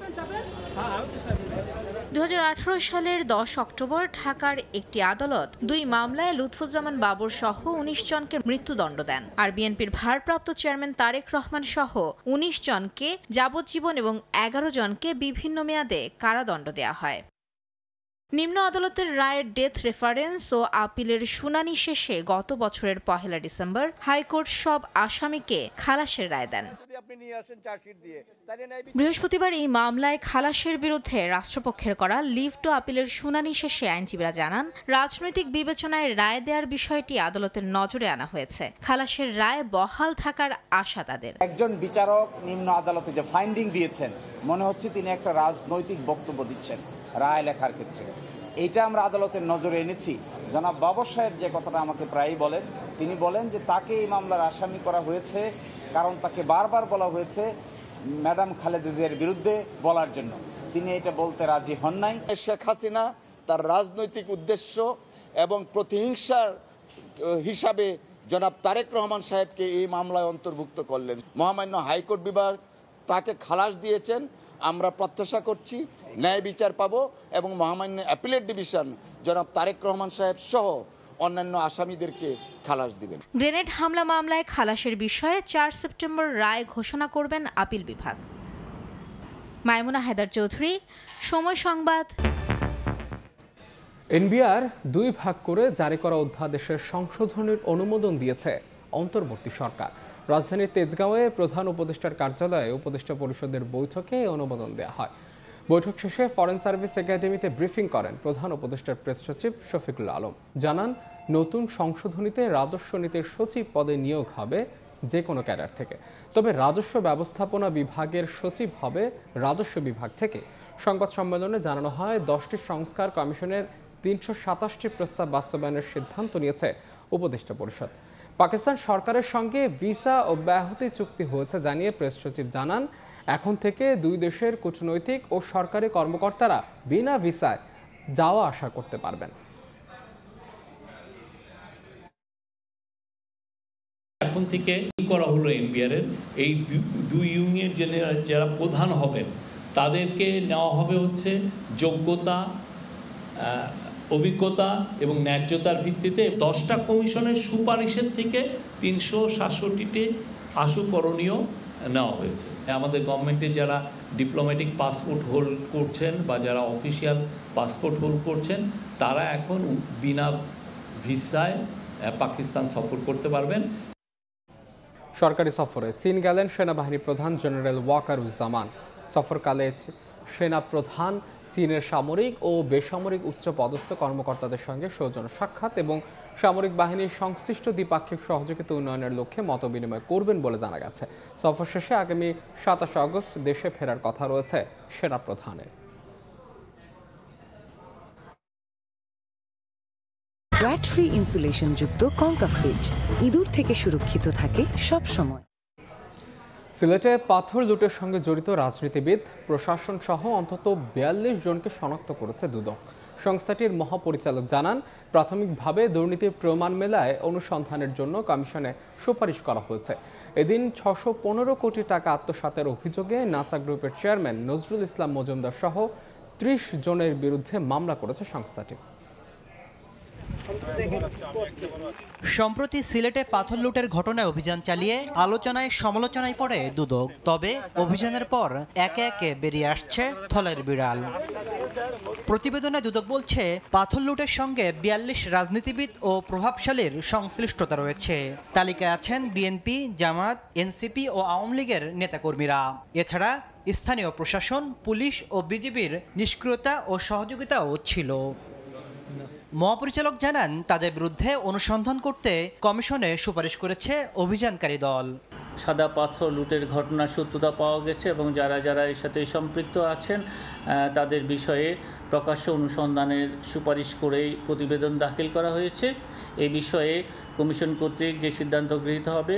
২০১৮ সালের ১০ অক্টোবর ঢাকার একটি আদালত ২ মামলায় লুৎফুজ্জামান বাবর সহ ১৯ জনকে মৃত্যুদণ্ড দেন। আর বিএনপির ভারপ্রাপ্ত চেয়ারম্যান তারেক রহমান সহ ১৯ জনকে যাবজ্জীবন এবং ১১ জনকে বিভিন্ন মেয়াদে কারাদণ্ড দেওয়া হয়। নিম্ন আদালতের রায়ের ডেথ রেফারেন্স ও আপিলের শুনানি শেষে গত বছরের ১ ডিসেম্বর হাইকোর্ট সব আসামিকে খালাসের রায় দেন। বৃহস্পতিবার এই মামলায় খালাসের বিরুদ্ধে রাষ্ট্রপক্ষের করা লিভ টু আপিলের শুনানি শেষে আইনজীবীরা জানান, রাজনৈতিক বিবেচনায় রায় দেওয়ার বিষয়টি আদালতের নজরে আনা হয়েছে। খালাসের রায় বহাল থাকার আশা তাদের। একজন বিচারক নিম্ন আদালতে যে ফাইন্ডিং দিয়েছেন, মনে হচ্ছে তিনি একটা রাজনৈতিক বক্তব্য দিচ্ছেন। রায় লেখার ক্ষেত্রে। এইটা আমরা আদালতের নজরে এনেছি। জনাব বাবর সাহেব যে কথাটা আমাকে প্রায়ই বলেন, তিনি বলেন যে তাকে এই মামলার আসামি করা হয়েছে কারণ তাকে বারবার বলা হয়েছে ম্যাডাম খালেদা জিয়ার বিরুদ্ধে বলার জন্য। তিনি এটা বলতে রাজি হন নাই। শেখ হাসিনা তার রাজনৈতিক উদ্দেশ্য এবং প্রতিহিংসার হিসাবে জনাব তারেক রহমান সাহেবকে এই মামলায় অন্তর্ভুক্ত করলেন। মহামান্য হাইকোর্ট বিভাগ তাকে খালাস দিয়েছেন। আমরা প্রত্যাশা করছি ন্যায় বিচার পাবো এবং মহামান্য অ্যাপিলেট ডিভিশন জনাব তারেক রহমান সাহেব সহ অন্যান্য আসামিদেরকে খালাস দিবেন। গ্রেনেড হামলা মামলায় খালাসের বিষয়ে 4 সেপ্টেম্বর রায় ঘোষণা করবেন আপিল বিভাগ। মাইমুনা হায়দার চৌধুরী, সময় সংবাদ। এনবিআর 2 ভাগ করে জারি করা অধ্যাদেশের সংশোধনের অনুমোদন দিয়েছে অন্তর্বর্তী সরকার। রাজধানীর তেজগাঁওয়ে প্রধান উপদেষ্টার কার্যালয়ে উপদেষ্টা পরিষদের বৈঠকে এই অনুমোদন দেওয়া হয়। বৈঠক শেষে ফরেন সার্ভিস একাডেমিতে ব্রিফিং করেন প্রধান উপদেষ্টার প্রেস সচিব শফিকুল আলম। জানান, নতুন সংশোধনীতে রাজস্ব নীতির সচিব পদে নিয়োগ হবে যে কোনো ক্যাডার থেকে, তবে রাজস্ব ব্যবস্থাপনা বিভাগের সচিব হবে রাজস্ব বিভাগ থেকে। সংবাদ সম্মেলনে জানানো হয়, 10টি সংস্কার কমিশনের 327টি প্রস্তাব বাস্তবায়নের সিদ্ধান্ত নিয়েছে উপদেষ্টা পরিষদ। পাকিস্তান সরকারের সঙ্গে ভিসা অব্যাহতি চুক্তি হয়েছে জানিয়ে প্রেস সচিব জানান, এখন থেকে 2 দেশের কূটনৈতিক ও সরকারি কর্মকর্তারা বিনা ভিসায় যাওয়া আসা করতে পারবেন। এখন থেকে করা হলো এনবিআর এর এই 2 ইউনিয়ন যারা প্রধান হবেন তাদেরকে নেওয়া হবে হচ্ছে যোগ্যতা, অভিজ্ঞতা এবং ন্যায্যতার ভিত্তিতে। 10টা কমিশনের সুপারিশের থেকে 367টি আশু করণীয় নেওয়া হয়েছে। আমাদের গভর্নমেন্টে যারা ডিপ্লোম্যাটিক পাসপোর্ট হোল্ড করছেন বা যারা অফিসিয়াল পাসপোর্ট হোল্ড করছেন তারা এখন বিনা ভিসায় পাকিস্তান সফর করতে পারবেন। সরকারি সফরে চীন গেলেন সেনাবাহিনী প্রধান জেনারেল ওয়াকারুজ্জামান। সফরকালে সেনা প্রধান চীনের সামরিক ও বেসামরিক উচ্চপদস্থ কর্মকর্তাদের সঙ্গে সৌজন্য সাক্ষাৎ এবং সামরিক বাহিনীর সংশ্লিষ্ট দ্বিপাক্ষিক সহযোগিতা উন্নয়নের লক্ষ্যে মতবিনিময় করবেন বলে জানা গেছে। সফর শেষে আগামী 27 আগস্ট দেশে ফেরার কথা রয়েছে সেনা প্রধানের। ব্র্যাড ফ্রি ইনসুলেশন যুক্ত কঙ্কা ফ্রিজ ইঁদুর থেকে সুরক্ষিত থাকে সব সময়। সিলেটে পাথর লুটের সঙ্গে জড়িত রাজনীতিবিদ, প্রশাসন সহ অন্তত 42 জনকে শনাক্ত করেছে দুদক। সংস্থাটির মহাপরিচালক জানান, প্রাথমিকভাবে দুর্নীতির প্রমাণ মেলায় অনুসন্ধানের জন্য কমিশনে সুপারিশ করা হয়েছে। এদিন 615 কোটি টাকা আত্মসাতের অভিযোগে নাসা গ্রুপের চেয়ারম্যান নজরুল ইসলাম মজুমদার সহ 30 জনের বিরুদ্ধে মামলা করেছে সংস্থাটি। সম্প্রতি সিলেটে পাথর লুটের ঘটনায় অভিযান চালিয়ে আলোচনায় সমালোচনায় পড়ে দুদক। তবে অভিযানের পর একে একে বেরিয়ে আসছে থলের বিড়াল। প্রতিবেদনে দুদক বলছে, পাথর লুটের সঙ্গে 42 রাজনীতিবিদ ও প্রভাবশালীর সংশ্লিষ্টতা রয়েছে। তালিকায় আছেন বিএনপি, জামাত, এনসিপি ও আওয়ামী লীগের নেতাকর্মীরা। এছাড়া স্থানীয় প্রশাসন, পুলিশ ও বিজিবির নিষ্ক্রিয়তা ও সহযোগিতাও ছিল। মহাপরিচালক জানান, তাদের বিরুদ্ধে অনুসন্ধান করতে কমিশনে সুপারিশ করেছে অভিযানকারী দল। সাদা পাথর লুটের ঘটনার সত্যতা পাওয়া গেছে এবং যারা যারা এর সাথে সম্পৃক্ত আছেন তাদের বিষয়ে প্রকাশ্য অনুসন্ধানের সুপারিশ করেই প্রতিবেদন দাখিল করা হয়েছে। এই বিষয়ে কমিশন কর্তৃক যে সিদ্ধান্ত গৃহীত হবে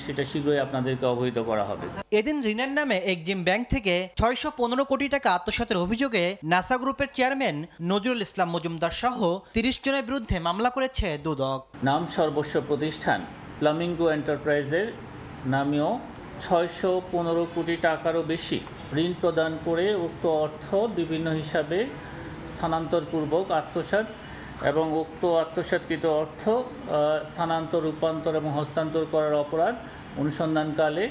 সেটা শীঘ্রই আপনাদেরকে অবহিত করা হবে। এদিন ঋণের নামে এক্সিম ব্যাংক থেকে 615 কোটি টাকা আত্মসাতের অভিযোগে নাসা গ্রুপের চেয়ারম্যান নজরুল ইসলাম মজুমদার সহ 30 জনের বিরুদ্ধে মামলা করেছে দুদক। নাম সর্বস্ব প্রতিষ্ঠান ফ্লামিঙ্গো এন্টারপ্রাইজের নামেও 615 কোটি টাকারও বেশি ঋণ প্রদান করে উক্ত অর্থ বিভিন্ন হিসাবে স্থানান্তরপূর্বক আত্মসাৎ এবং উক্ত আত্মসাৎকৃত অর্থ স্থানান্তর, রূপান্তর এবং হস্তান্তর করার অপরাধ অনুসন্ধানকালে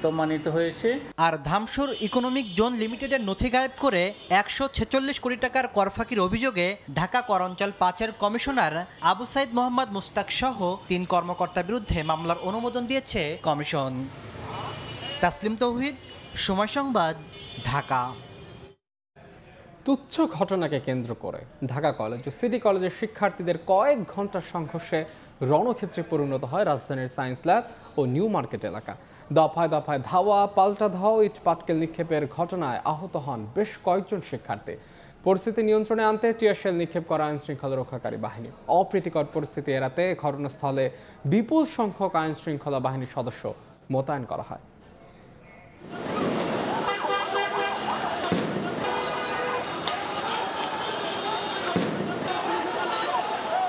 প্রমাণিত হয়েছে। আর ধামসুর ইকোনমিক জোন লিমিটেডের নথি গায়েব করে 146 কোটি টাকার করফাকির অভিযোগে ঢাকা কর অঞ্চল 5-এর কমিশনার আবু সাইদ মোহাম্মদ মুস্তাক সহ 3 কর্মকর্তার বিরুদ্ধে মামলার অনুমোদন দিয়েছে কমিশন। তাসলিম তৌহিদ, সময় সংবাদ, ঢাকা। তুচ্ছ ঘটনাকে কেন্দ্র করে ঢাকা কলেজ ও সিটি কলেজের শিক্ষার্থীদের কয়েক ঘন্টার সংঘর্ষে রণক্ষেত্রে পরিণত হয় রাজধানীর সায়েন্স ল্যাব ও নিউ মার্কেট এলাকা। দফায় দফায় ধাওয়া, পাল্টা ধাওয়া, ইট পাটকেল নিক্ষেপের ঘটনায় আহত হন বেশ কয়েকজন শিক্ষার্থী। পরিস্থিতি নিয়ন্ত্রণে আনতে টিয়ারশেল নিক্ষেপ করা আইনশৃঙ্খলা রক্ষাকারী বাহিনী। অপ্রীতিকর পরিস্থিতি এড়াতে ঘটনাস্থলে বিপুল সংখ্যক আইনশৃঙ্খলা বাহিনীর সদস্য মোতায়েন করা হয়।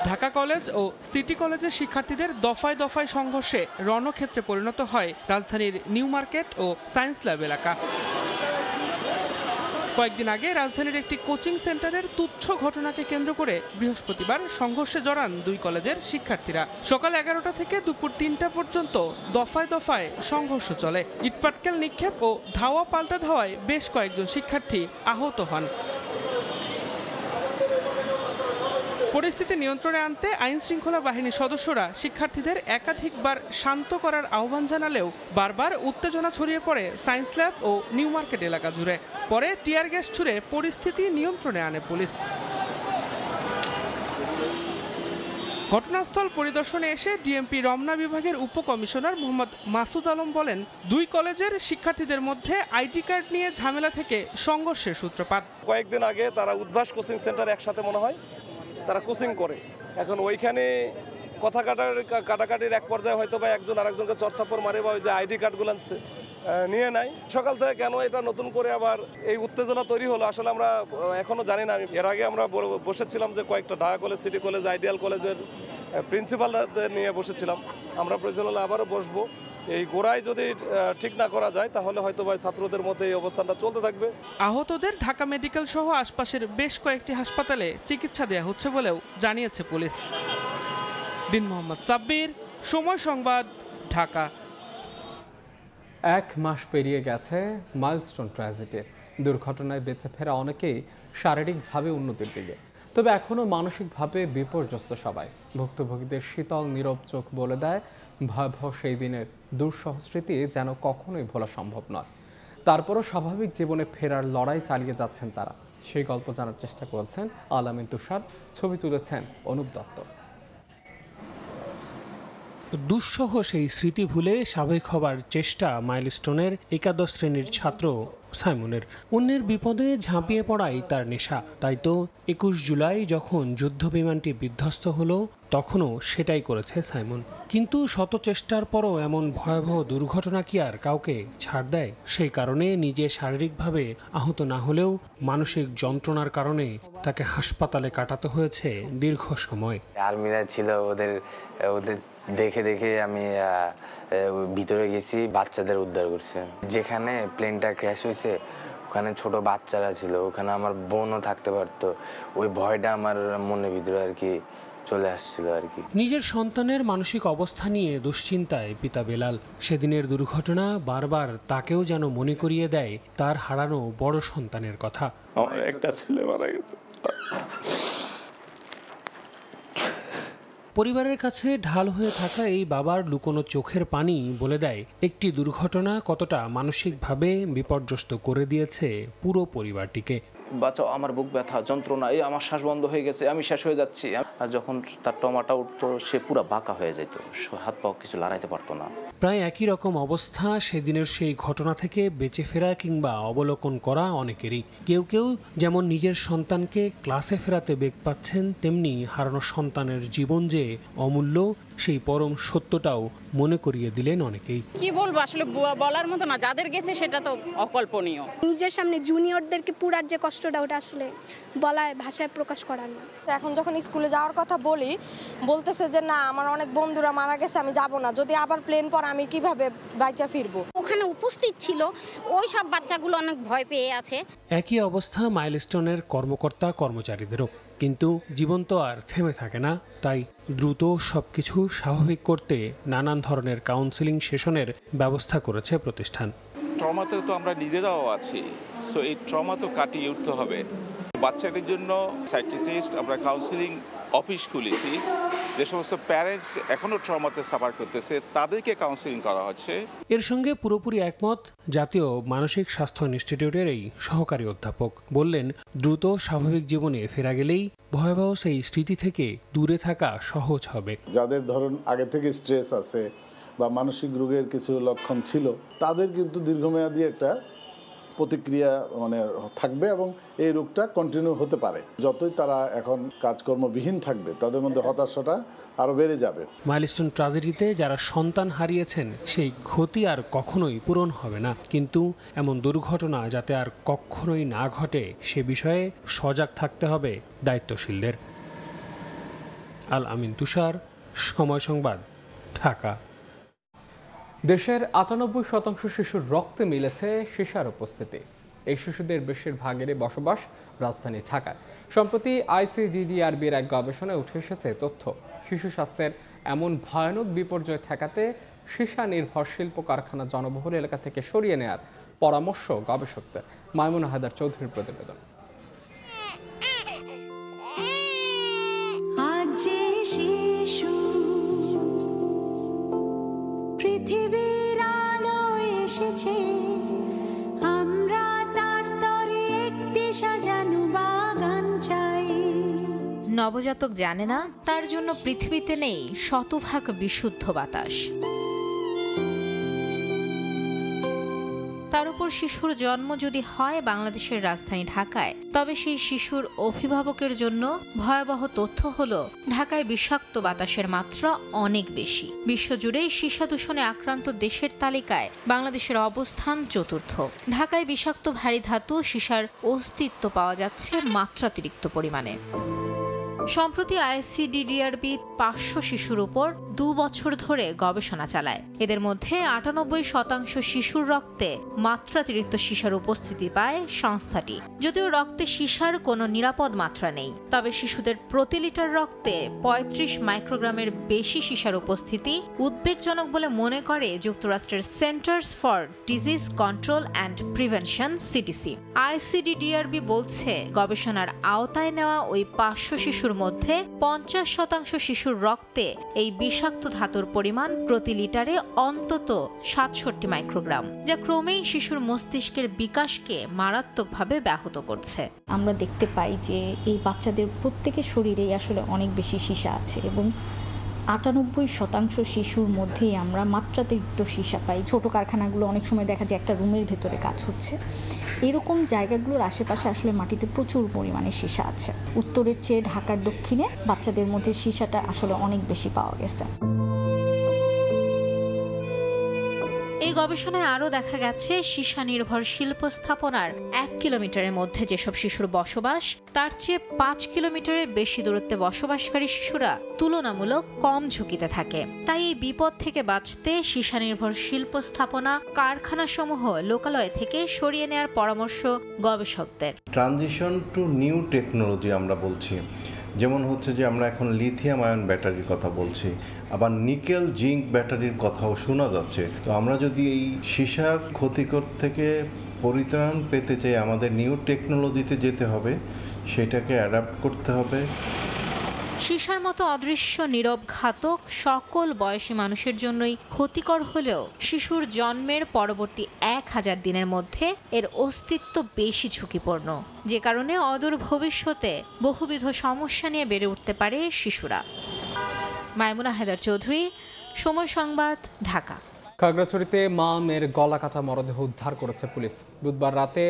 ঢাকা কলেজ ও সিটি কলেজের শিক্ষার্থীদের দফায় দফায় সংঘর্ষে রণক্ষেত্রে পরিণত হয় রাজধানীর নিউ মার্কেট ও সায়েন্স ল্যাব এলাকা। কয়েকদিন আগে রাজধানীর একটি কোচিং সেন্টারের তুচ্ছ ঘটনাকে কেন্দ্র করে বৃহস্পতিবার সংঘর্ষে জড়ান দুই কলেজের শিক্ষার্থীরা। সকাল 11টা থেকে দুপুর 3টা পর্যন্ত দফায় দফায় সংঘর্ষ চলে। ইটপাটকেল নিক্ষেপ ও ধাওয়া পাল্টা ধাওয়ায় বেশ কয়েকজন শিক্ষার্থী আহত হন। পরিস্থিতি নিয়ন্ত্রণে আনতে আইনশৃঙ্খলা বাহিনীর সদস্যরা শিক্ষার্থীদের একাধিকবার শান্ত করার আহ্বান জানালেও বারবার উত্তেজনা ছড়িয়ে পড়ে সায়েন্স ল্যাব ও নিউ মার্কেট এলাকা জুড়ে। পরে টিয়ার গ্যাস ছুড়ে পরিস্থিতি নিয়ন্ত্রণে আনে পুলিশ। ঘটনাস্থল পরিদর্শনে এসে ডিএমপি রমনা বিভাগের উপকমিশনার মোহাম্মদ মাসুদ আলম বলেন, দুই কলেজের শিক্ষার্থীদের মধ্যে আইডি কার্ড নিয়ে ঝামেলা থেকে সংঘর্ষের সূত্রপাত। কয়েকদিন আগে তারা উদ্ভাস কোচিং সেন্টার একসাথে মনে হয় তারা কোচিং করে, এখন ওইখানে কথা কাটাকাটির এক পর্যায়ে হয়তো বা একজন আরেকজনকে চরথাপ্পড় মারে বা ওই যে আইডি কার্ডগুলো নিয়ে নেয়। সকাল থেকে কেন এটা নতুন করে আবার এই উত্তেজনা তৈরি হলো আসলে আমরা এখনো জানি না। এর আগে আমরা বসেছিলাম যে কয়েকটা Dhaka college, city college, ideal কলেজের প্রিন্সিপালদের নিয়ে বসেছিলাম। আমরা প্রয়োজন হলে আবারও বসবো। এই গোড়ায় যদি ঠিক না করা যায় তাহলে হয়তো ভাই ছাত্রদের মধ্যে এই অবস্থানটা চলতে থাকবে। আহতদের ঢাকা মেডিকেল সহ আশপাশের বেশ কয়েকটি হাসপাতালে চিকিৎসা দেওয়া হচ্ছে বলেও জানিয়েছে পুলিশ। দিন মোহাম্মদ সাব্বির, সময় সংবাদ, ঢাকা। 1 মাস পেরিয়ে গেছে মাইলস্টোন ট্র্যাজেডির। দুর্ঘটনায় বেঁচে ফেরা অনেকেই শারীরিকভাবে উন্নতির দিকে, তবে এখনও মানসিকভাবে বিপর্যস্ত সবাই। ভুক্তভোগীদের শীতল নীরব চোখ বলে দেয় ভয়াবহ সেই দিনের দুঃসহ স্মৃতি যেন কখনোই ভোলা সম্ভব নয়। তারপরও স্বাভাবিক জীবনে ফেরার লড়াই চালিয়ে যাচ্ছেন তারা। সেই গল্প জানার চেষ্টা করেছেন আলামিন তুষার, ছবি তুলেছেন অনুপ দত্ত। দুঃসহ সেই স্মৃতি ভুলে স্বাভাবিক হবার চেষ্টা মাইলস্টোনের একাদশ শ্রেণীর ছাত্র সাইমনের। অন্যের বিপদে ঝাঁপিয়ে পড়াই তার নেশা। তাই তো 21 জুলাই যখন যুদ্ধ বিমানটি বিধ্বস্ত হলো তখনও সেটাই করেছে সাইমন। কিন্তু শত চেষ্টার পরও এমন ভয়াবহ দুর্ঘটনা কি আর কাউকে ছাড় দেয়? সেই কারণে নিজে শারীরিকভাবে আহত না হলেও মানসিক যন্ত্রণার কারণে তাকে হাসপাতালে কাটাতে হয়েছে দীর্ঘ সময়। আর্মিরা ছিল, ওদের দেখে দেখে আমি ভিতরে গেছি, বাচ্চাদের উদ্ধার করছে। যেখানে প্লেনটা ক্র্যাশ হয়েছে ওখানে ছোট বাচ্চারা ছিল, ওখানে আমার বোনও থাকতে পারতো। ওই ভয়টা আমার মনের ভিতরে আর কি চলে আসছিল আর কি। নিজের সন্তানের মানসিক অবস্থা নিয়ে দুশ্চিন্তায় পিতা বেলাল। সেদিনের দুর্ঘটনা বারবার তাকেও যেন মনে করিয়ে দেয় তার হারানো বড় সন্তানের কথা। আমার একটা ছেলে মারা গেছে। পরিবারের কাছে ঢাল হয়ে থাকা এই বাবার লুকোনো চোখের পানি বলে দেয় একটি দুর্ঘটনা কতটা মানসিকভাবে বিপর্যস্ত করে দিয়েছে পুরো পরিবারটিকে। বাঁচাও, আমার বুক ব্যথা, যন্ত্রণা, এই আমার শ্বাস বন্ধ হয়ে গেছে, আমি শেষ হয়ে যাচ্ছি। আর যখন তার টমাটা উঠতো সে পুরো বাঁকা হয়ে যেত, হাত পা কিছু লড়াইতে পারতো না। প্রায় একই রকম অবস্থা সেদিনের সেই ঘটনা থেকে বেঁচে ফেরা কিংবা অবলোকন করা অনেকেরই। কেউ কেউ যেমন নিজের সন্তানকে ক্লাসে ফেরাতে বেগ পাচ্ছেন, তেমনি হারানো সন্তানের জীবন যে অমূল্য সেই পরম সত্যটাও মনে করিয়ে দিলেন অনেকেই। কি বলবো আসলে বলার মতো না, যাদের গেছে সেটা তো অকল্পনীয়। নিজের সামনে জুনিয়রদেরকে পুরার যে কষ্টটা ওটা আসলে বলায় ভাষায় প্রকাশ করার না। এখন যখন স্কুলে যাওয়ার কথা বলতেছে যে না আমার অনেক বন্ধুরা মারা গেছে, আমি যাব না, যদি আবার প্লেন পর আমি কিভাবে বাচ্চা ফিরবো। ওখানে উপস্থিত ছিল ওই সব বাচ্চাগুলো অনেক ভয় পেয়ে আছে। একই অবস্থা মাইলস্টোনের কর্মকর্তা কর্মচারীদেরও। কিন্তু জীবন তো আর থেমে থাকে না, তাই দ্রুত সবকিছু স্বাভাবিক করতে নানান ধরনের কাউন্সেলিং সেশনের ব্যবস্থা করেছে প্রতিষ্ঠান। ট্রমাতে তো আমরা নিজেরাও আছি, সো এই ট্রমা তো কাটিয়ে উঠতে হবে। বাচ্চাদের জন্য সাইকিয়াট্রিস্ট আমরা কাউন্সেলিং অফিস খুলেছি। যে সমস্ত প্যারেন্টস এখনো ট্রমাতে সাফার করতেছে তাদেরকে কাউন্সেলিং করা হচ্ছে। এর সঙ্গে পুরোপুরি একমত জাতীয় মানসিক স্বাস্থ্য ইনস্টিটিউটের এই সহকারী অধ্যাপক। বললেন, দ্রুত স্বাভাবিক জীবনে ফেরা গেলেই ভয়াবহ সেই স্মৃতি থেকে দূরে থাকা সহজ হবে। যাদের ধরুন আগে থেকে স্ট্রেস আছে বা মানসিক রোগের কিছু লক্ষণ ছিল, তাদের কিন্তু দীর্ঘমেয়াদী একটা প্রতিক্রিয়া মানে থাকবে এবং এই রোগটা কন্টিনিউ হতে পারে। যতই তারা এখন কাজকর্মবিহীন থাকবে তাদের মধ্যে হতাশাটা আরও বেড়ে যাবে। মাইলস্টোন ট্র্যাজেডিতে যারা সন্তান হারিয়েছেন সেই ক্ষতি আর কখনোই পূরণ হবে না, কিন্তু এমন দুর্ঘটনা যাতে আর কখনোই না ঘটে সে বিষয়ে সজাগ থাকতে হবে দায়িত্বশীলদের। আল আমিন তুষার, সময় সংবাদ, ঢাকা। দেশের ৯৮% শিশুর রক্তে মিলেছে সীসার উপস্থিতি। এই শিশুদের বেশিরভাগেরই বসবাস রাজধানী ঢাকায়। সম্প্রতি আইসিডিডিআরবির এক গবেষণায় উঠে এসেছে তথ্য, শিশু স্বাস্থ্যের এমন ভয়ানক বিপর্যয় ঠেকাতে সীসা নির্ভর শিল্প কারখানা জনবহুল এলাকা থেকে সরিয়ে নেয়ার পরামর্শ গবেষকদের। মাইমুনা হায়দার চৌধুরীর প্রতিবেদন। পৃথিবীর আলো এসেছে, আমরা তার তরে একটি সাজানো বাগান চাই। নবজাতক জানে না তার জন্য পৃথিবীতে নেই শতভাগ বিশুদ্ধ বাতাস। তার উপর শিশুর জন্ম যদি হয় বাংলাদেশের রাজধানী ঢাকায়, তবে সেই শিশুর অভিভাবকের জন্য ভয়াবহ তথ্য হলো ঢাকায় বিষাক্ত বাতাসের মাত্রা অনেক বেশি। বিশ্বজুড়ে সীসা দূষণে আক্রান্ত দেশের তালিকায় বাংলাদেশের অবস্থান চতুর্থ। ঢাকায় বিষাক্ত ভারী ধাতু সীসার অস্তিত্ব পাওয়া যাচ্ছে মাত্রাতিরিক্ত পরিমাণে। সম্প্রতি আইসিডিডিআরবি ৫০০ শিশুর উপর ২ বছর ধরে গবেষণা চালায়। এদের মধ্যে ৯৮% শিশুর রক্তে মাত্রাতিরিক্ত সীসার উপস্থিতি পায় সংস্থাটি। যদিও রক্তে সীসার কোনো নিরাপদ মাত্রা নেই, তবে শিশুদের প্রতি লিটার রক্তে ৩৫ মাইক্রোগ্রামের বেশি সীসার উপস্থিতি উদ্বেগজনক বলে মনে করে যুক্তরাষ্ট্রের Centers for Disease Control and Prevention CDC. ICDDRB বলছে গবেষণার আওতায় নেওয়া ওই ৫০০ শিশুর মধ্যে ৫০% শিশুর রক্তে এই বিষাক্ত ধাতুর পরিমাণ প্রতি লিটারে অন্তত ৬৭ মাইক্রোগ্রাম, যা ক্রমেই শিশুর মস্তিষ্কের বিকাশকে মারাত্মকভাবে ব্যাহত করছে। আমরা দেখতে পাই যে এই বাচ্চাদের প্রত্যেকের শরীরেই আসলে অনেক বেশি সীসা আছে এবং ৯৮% শিশুর মধ্যেই আমরা মাত্রাতিরিক্ত সীসা পাই। ছোট কারখানাগুলো অনেক সময় দেখা যায় একটা রুমের ভেতরে কাজ হচ্ছে। এরকম জায়গাগুলোর আশেপাশে আসলে মাটিতে প্রচুর পরিমাণে সীসা আছে। উত্তরের চেয়ে ঢাকার দক্ষিণে বাচ্চাদের মধ্যে সীসাটা আসলে অনেক বেশি পাওয়া গেছে। এই গবেষণায় আরও দেখা গেছে সীসা নির্ভর শিল্প স্থাপনার ১ কিলোমিটারের মধ্যে যেসব শিশুর বসবাস, তার চেয়ে ৫ কিলোমিটারের বেশি দূরত্বে বসবাসকারী শিশুরা তুলনামূলক কম ঝুঁকিতে থাকে। তাই এই বিপদ থেকে বাঁচতে সীসা নির্ভর শিল্প স্থাপনা কারখানাসমূহ লোকালয় থেকে সরিয়ে নেওয়ার পরামর্শ গবেষকদের। ট্রানজিশন টু নিউ টেকনোলজি আমরা বলছি, যেমন হচ্ছে যে আমরা এখন লিথিয়াম আয়ন ব্যাটারির কথা বলছি, আবার নিকেল জিঙ্ক ব্যাটারির কথাও শোনা যাচ্ছে। তো আমরা যদি এই সীসার ক্ষতিকর থেকে পরিত্রাণ পেতে চাই, আমাদের নিউ টেকনোলজিতে যেতে হবে, সেটাকে অ্যাডাপ্ট করতে হবে। সীসার মতো অদৃশ্য নীরব ঘাতক সকল বয়সী মানুষের জন্যই ক্ষতিকর হলেও শিশুর জন্মের পরবর্তী ১০০০ দিনের মধ্যে এর অস্তিত্ব বেশি ঝুঁকিপূর্ণ, যে কারণে অদূর ভবিষ্যতে বহুবিধ সমস্যা নিয়ে বেড়ে উঠতে পারে শিশুরা। মাইমুনা হায়দার চৌধুরী, সময় সংবাদ, ঢাকা। খাগড়াছড়িতে মা মেয়ের গলা কাটা মরদেহ উদ্ধার করেছে পুলিশ। বুধবার রাতে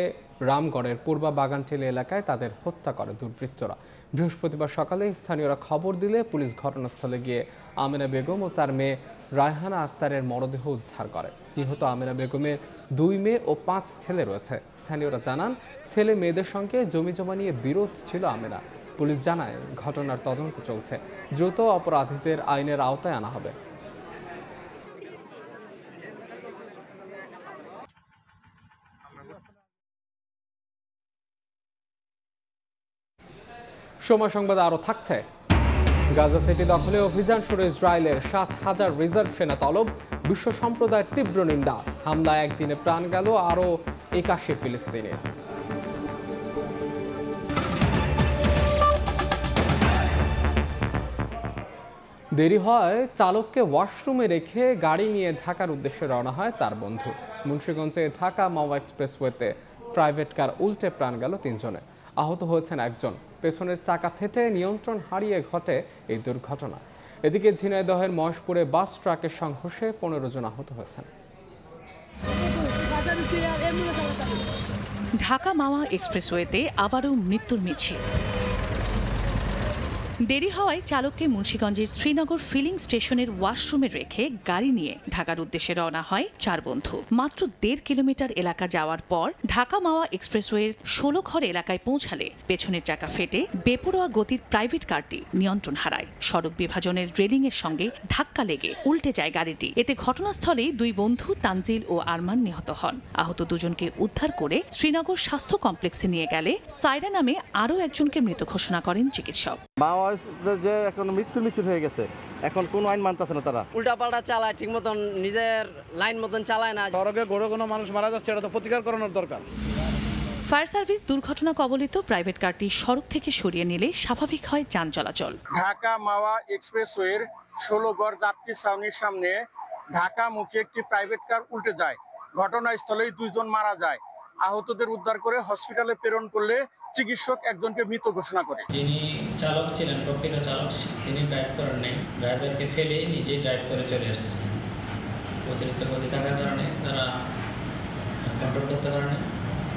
রামগড়ের পূর্বা বাগানটিলি এলাকায় তাদের হত্যা করে দুর্বৃত্তরা। বৃহস্পতিবার সকালে স্থানীয়রা খবর দিলে পুলিশ ঘটনাস্থলে গিয়ে আমেনা বেগম ও তার মেয়ে রায়হানা আক্তারের মরদেহ উদ্ধার করে। নিহত আমেনা বেগমের ২ মেয়ে ও ৫ ছেলে রয়েছে। স্থানীয়রা জানান, ছেলে মেয়েদের সঙ্গে জমিজমা নিয়ে বিরোধ ছিল আমেনা। পুলিশ জানায়, ঘটনার তদন্ত চলছে, দ্রুত অপরাধীদের আইনের আওতায় আনা হবে। সময় সংবাদ আরও থাকছে। গাজা সিটি দখলে অভিযান শুরু ইসরায়েলের, ৭,০০০ রিজার্ভ সেনা তলব। বিশ্ব সম্প্রদায়ের তীব্র নিন্দা। হামলায় একদিনে প্রাণ গেল আরও ৮১ ফিলিস্তিনের। দেরি হয়, চালককে ওয়াশরুমে রেখে গাড়ি নিয়ে ঢাকার উদ্দেশ্যে রওনা হয় ৪ বন্ধু। মুন্সিগঞ্জে ঢাকা মাওয়া এক্সপ্রেসওয়েতে প্রাইভেট কার উল্টে প্রাণ গেল ৩ জনের। আহত হয়েছেন ১ জন। পেছনের চাকা ফেটে নিয়ন্ত্রণ হারিয়ে ঘটে এই দুর্ঘটনা। এদিকে ঝিনাইদহের মহেশপুরে বাস ট্রাকের সংঘর্ষে ১৫ জন আহত হয়েছেন। ঢাকা মাওয়া এক্সপ্রেসওয়েতে আবারও মৃত্যুর মিছিল। দেরি হওয়ায় চালককে মুন্সিগঞ্জের শ্রীনগর ফিলিং স্টেশনের ওয়াশরুমে রেখে গাড়ি নিয়ে ঢাকার উদ্দেশ্যে রওনা হয় 4 বন্ধু। মাত্র 1.5 কিলোমিটার এলাকা যাওয়ার পর ঢাকা মাওয়া এক্সপ্রেসওয়ের 16 ঘর এলাকায় পৌঁছালে পেছনের চাকা ফেটে বেপরোয়া গতির প্রাইভেট কারটি নিয়ন্ত্রণ হারায়। সড়ক বিভাজনের রেলিংয়ের সঙ্গে ধাক্কা লেগে উল্টে যায় গাড়িটি। এতে ঘটনাস্থলেই 2 বন্ধু তানজিল ও আরমান নিহত হন। আহত দুজনকে উদ্ধার করে শ্রীনগর স্বাস্থ্য কমপ্লেক্সে নিয়ে গেলে সাইরা নামে আরও একজনকে মৃত ঘোষণা করেন চিকিৎসক। যে এখন মৃত্যু মিছিল হয়ে গেছে, এখন কোন আইন মানতেছে না, তারা উল্টাপাল্টা চালায়, ঠিক মতন নিজের লাইন মতন চালায় না। সড়কে গড়ে কোনো মানুষ মারা যাচ্ছে, এটা তো প্রতিকার করানোর দরকার। ফায়ার সার্ভিস দুর্ঘটনা কবলিত প্রাইভেট কারটি সড়ক থেকে সরিয়ে নিলে স্বাভাবিক হয় যান চলাচল। ঢাকা মাওয়া এক্সপ্রেসওয়ের 16 গড় যাত্রী ছাউনির সামনে ঢাকামুখী একটি প্রাইভেট কার উল্টে যায়। ঘটনাস্থলেই 2 জন মারা যায়। আহতদের উদ্ধার করে হসপিটালে প্রেরণ করলে চিকিৎসক একজনকে মৃত ঘোষণা করে। যিনি চালক ছিলেন, প্রকৃত চালক, তিনি ড্রাইভ করেন নাই, ড্রাইভারকে ফেলে নিজে ড্রাইভ করে চলে আসতেছেন। অতিরিক্ত গতি থাকার কারণে তারা কন্ট্রোল করতে পারেন,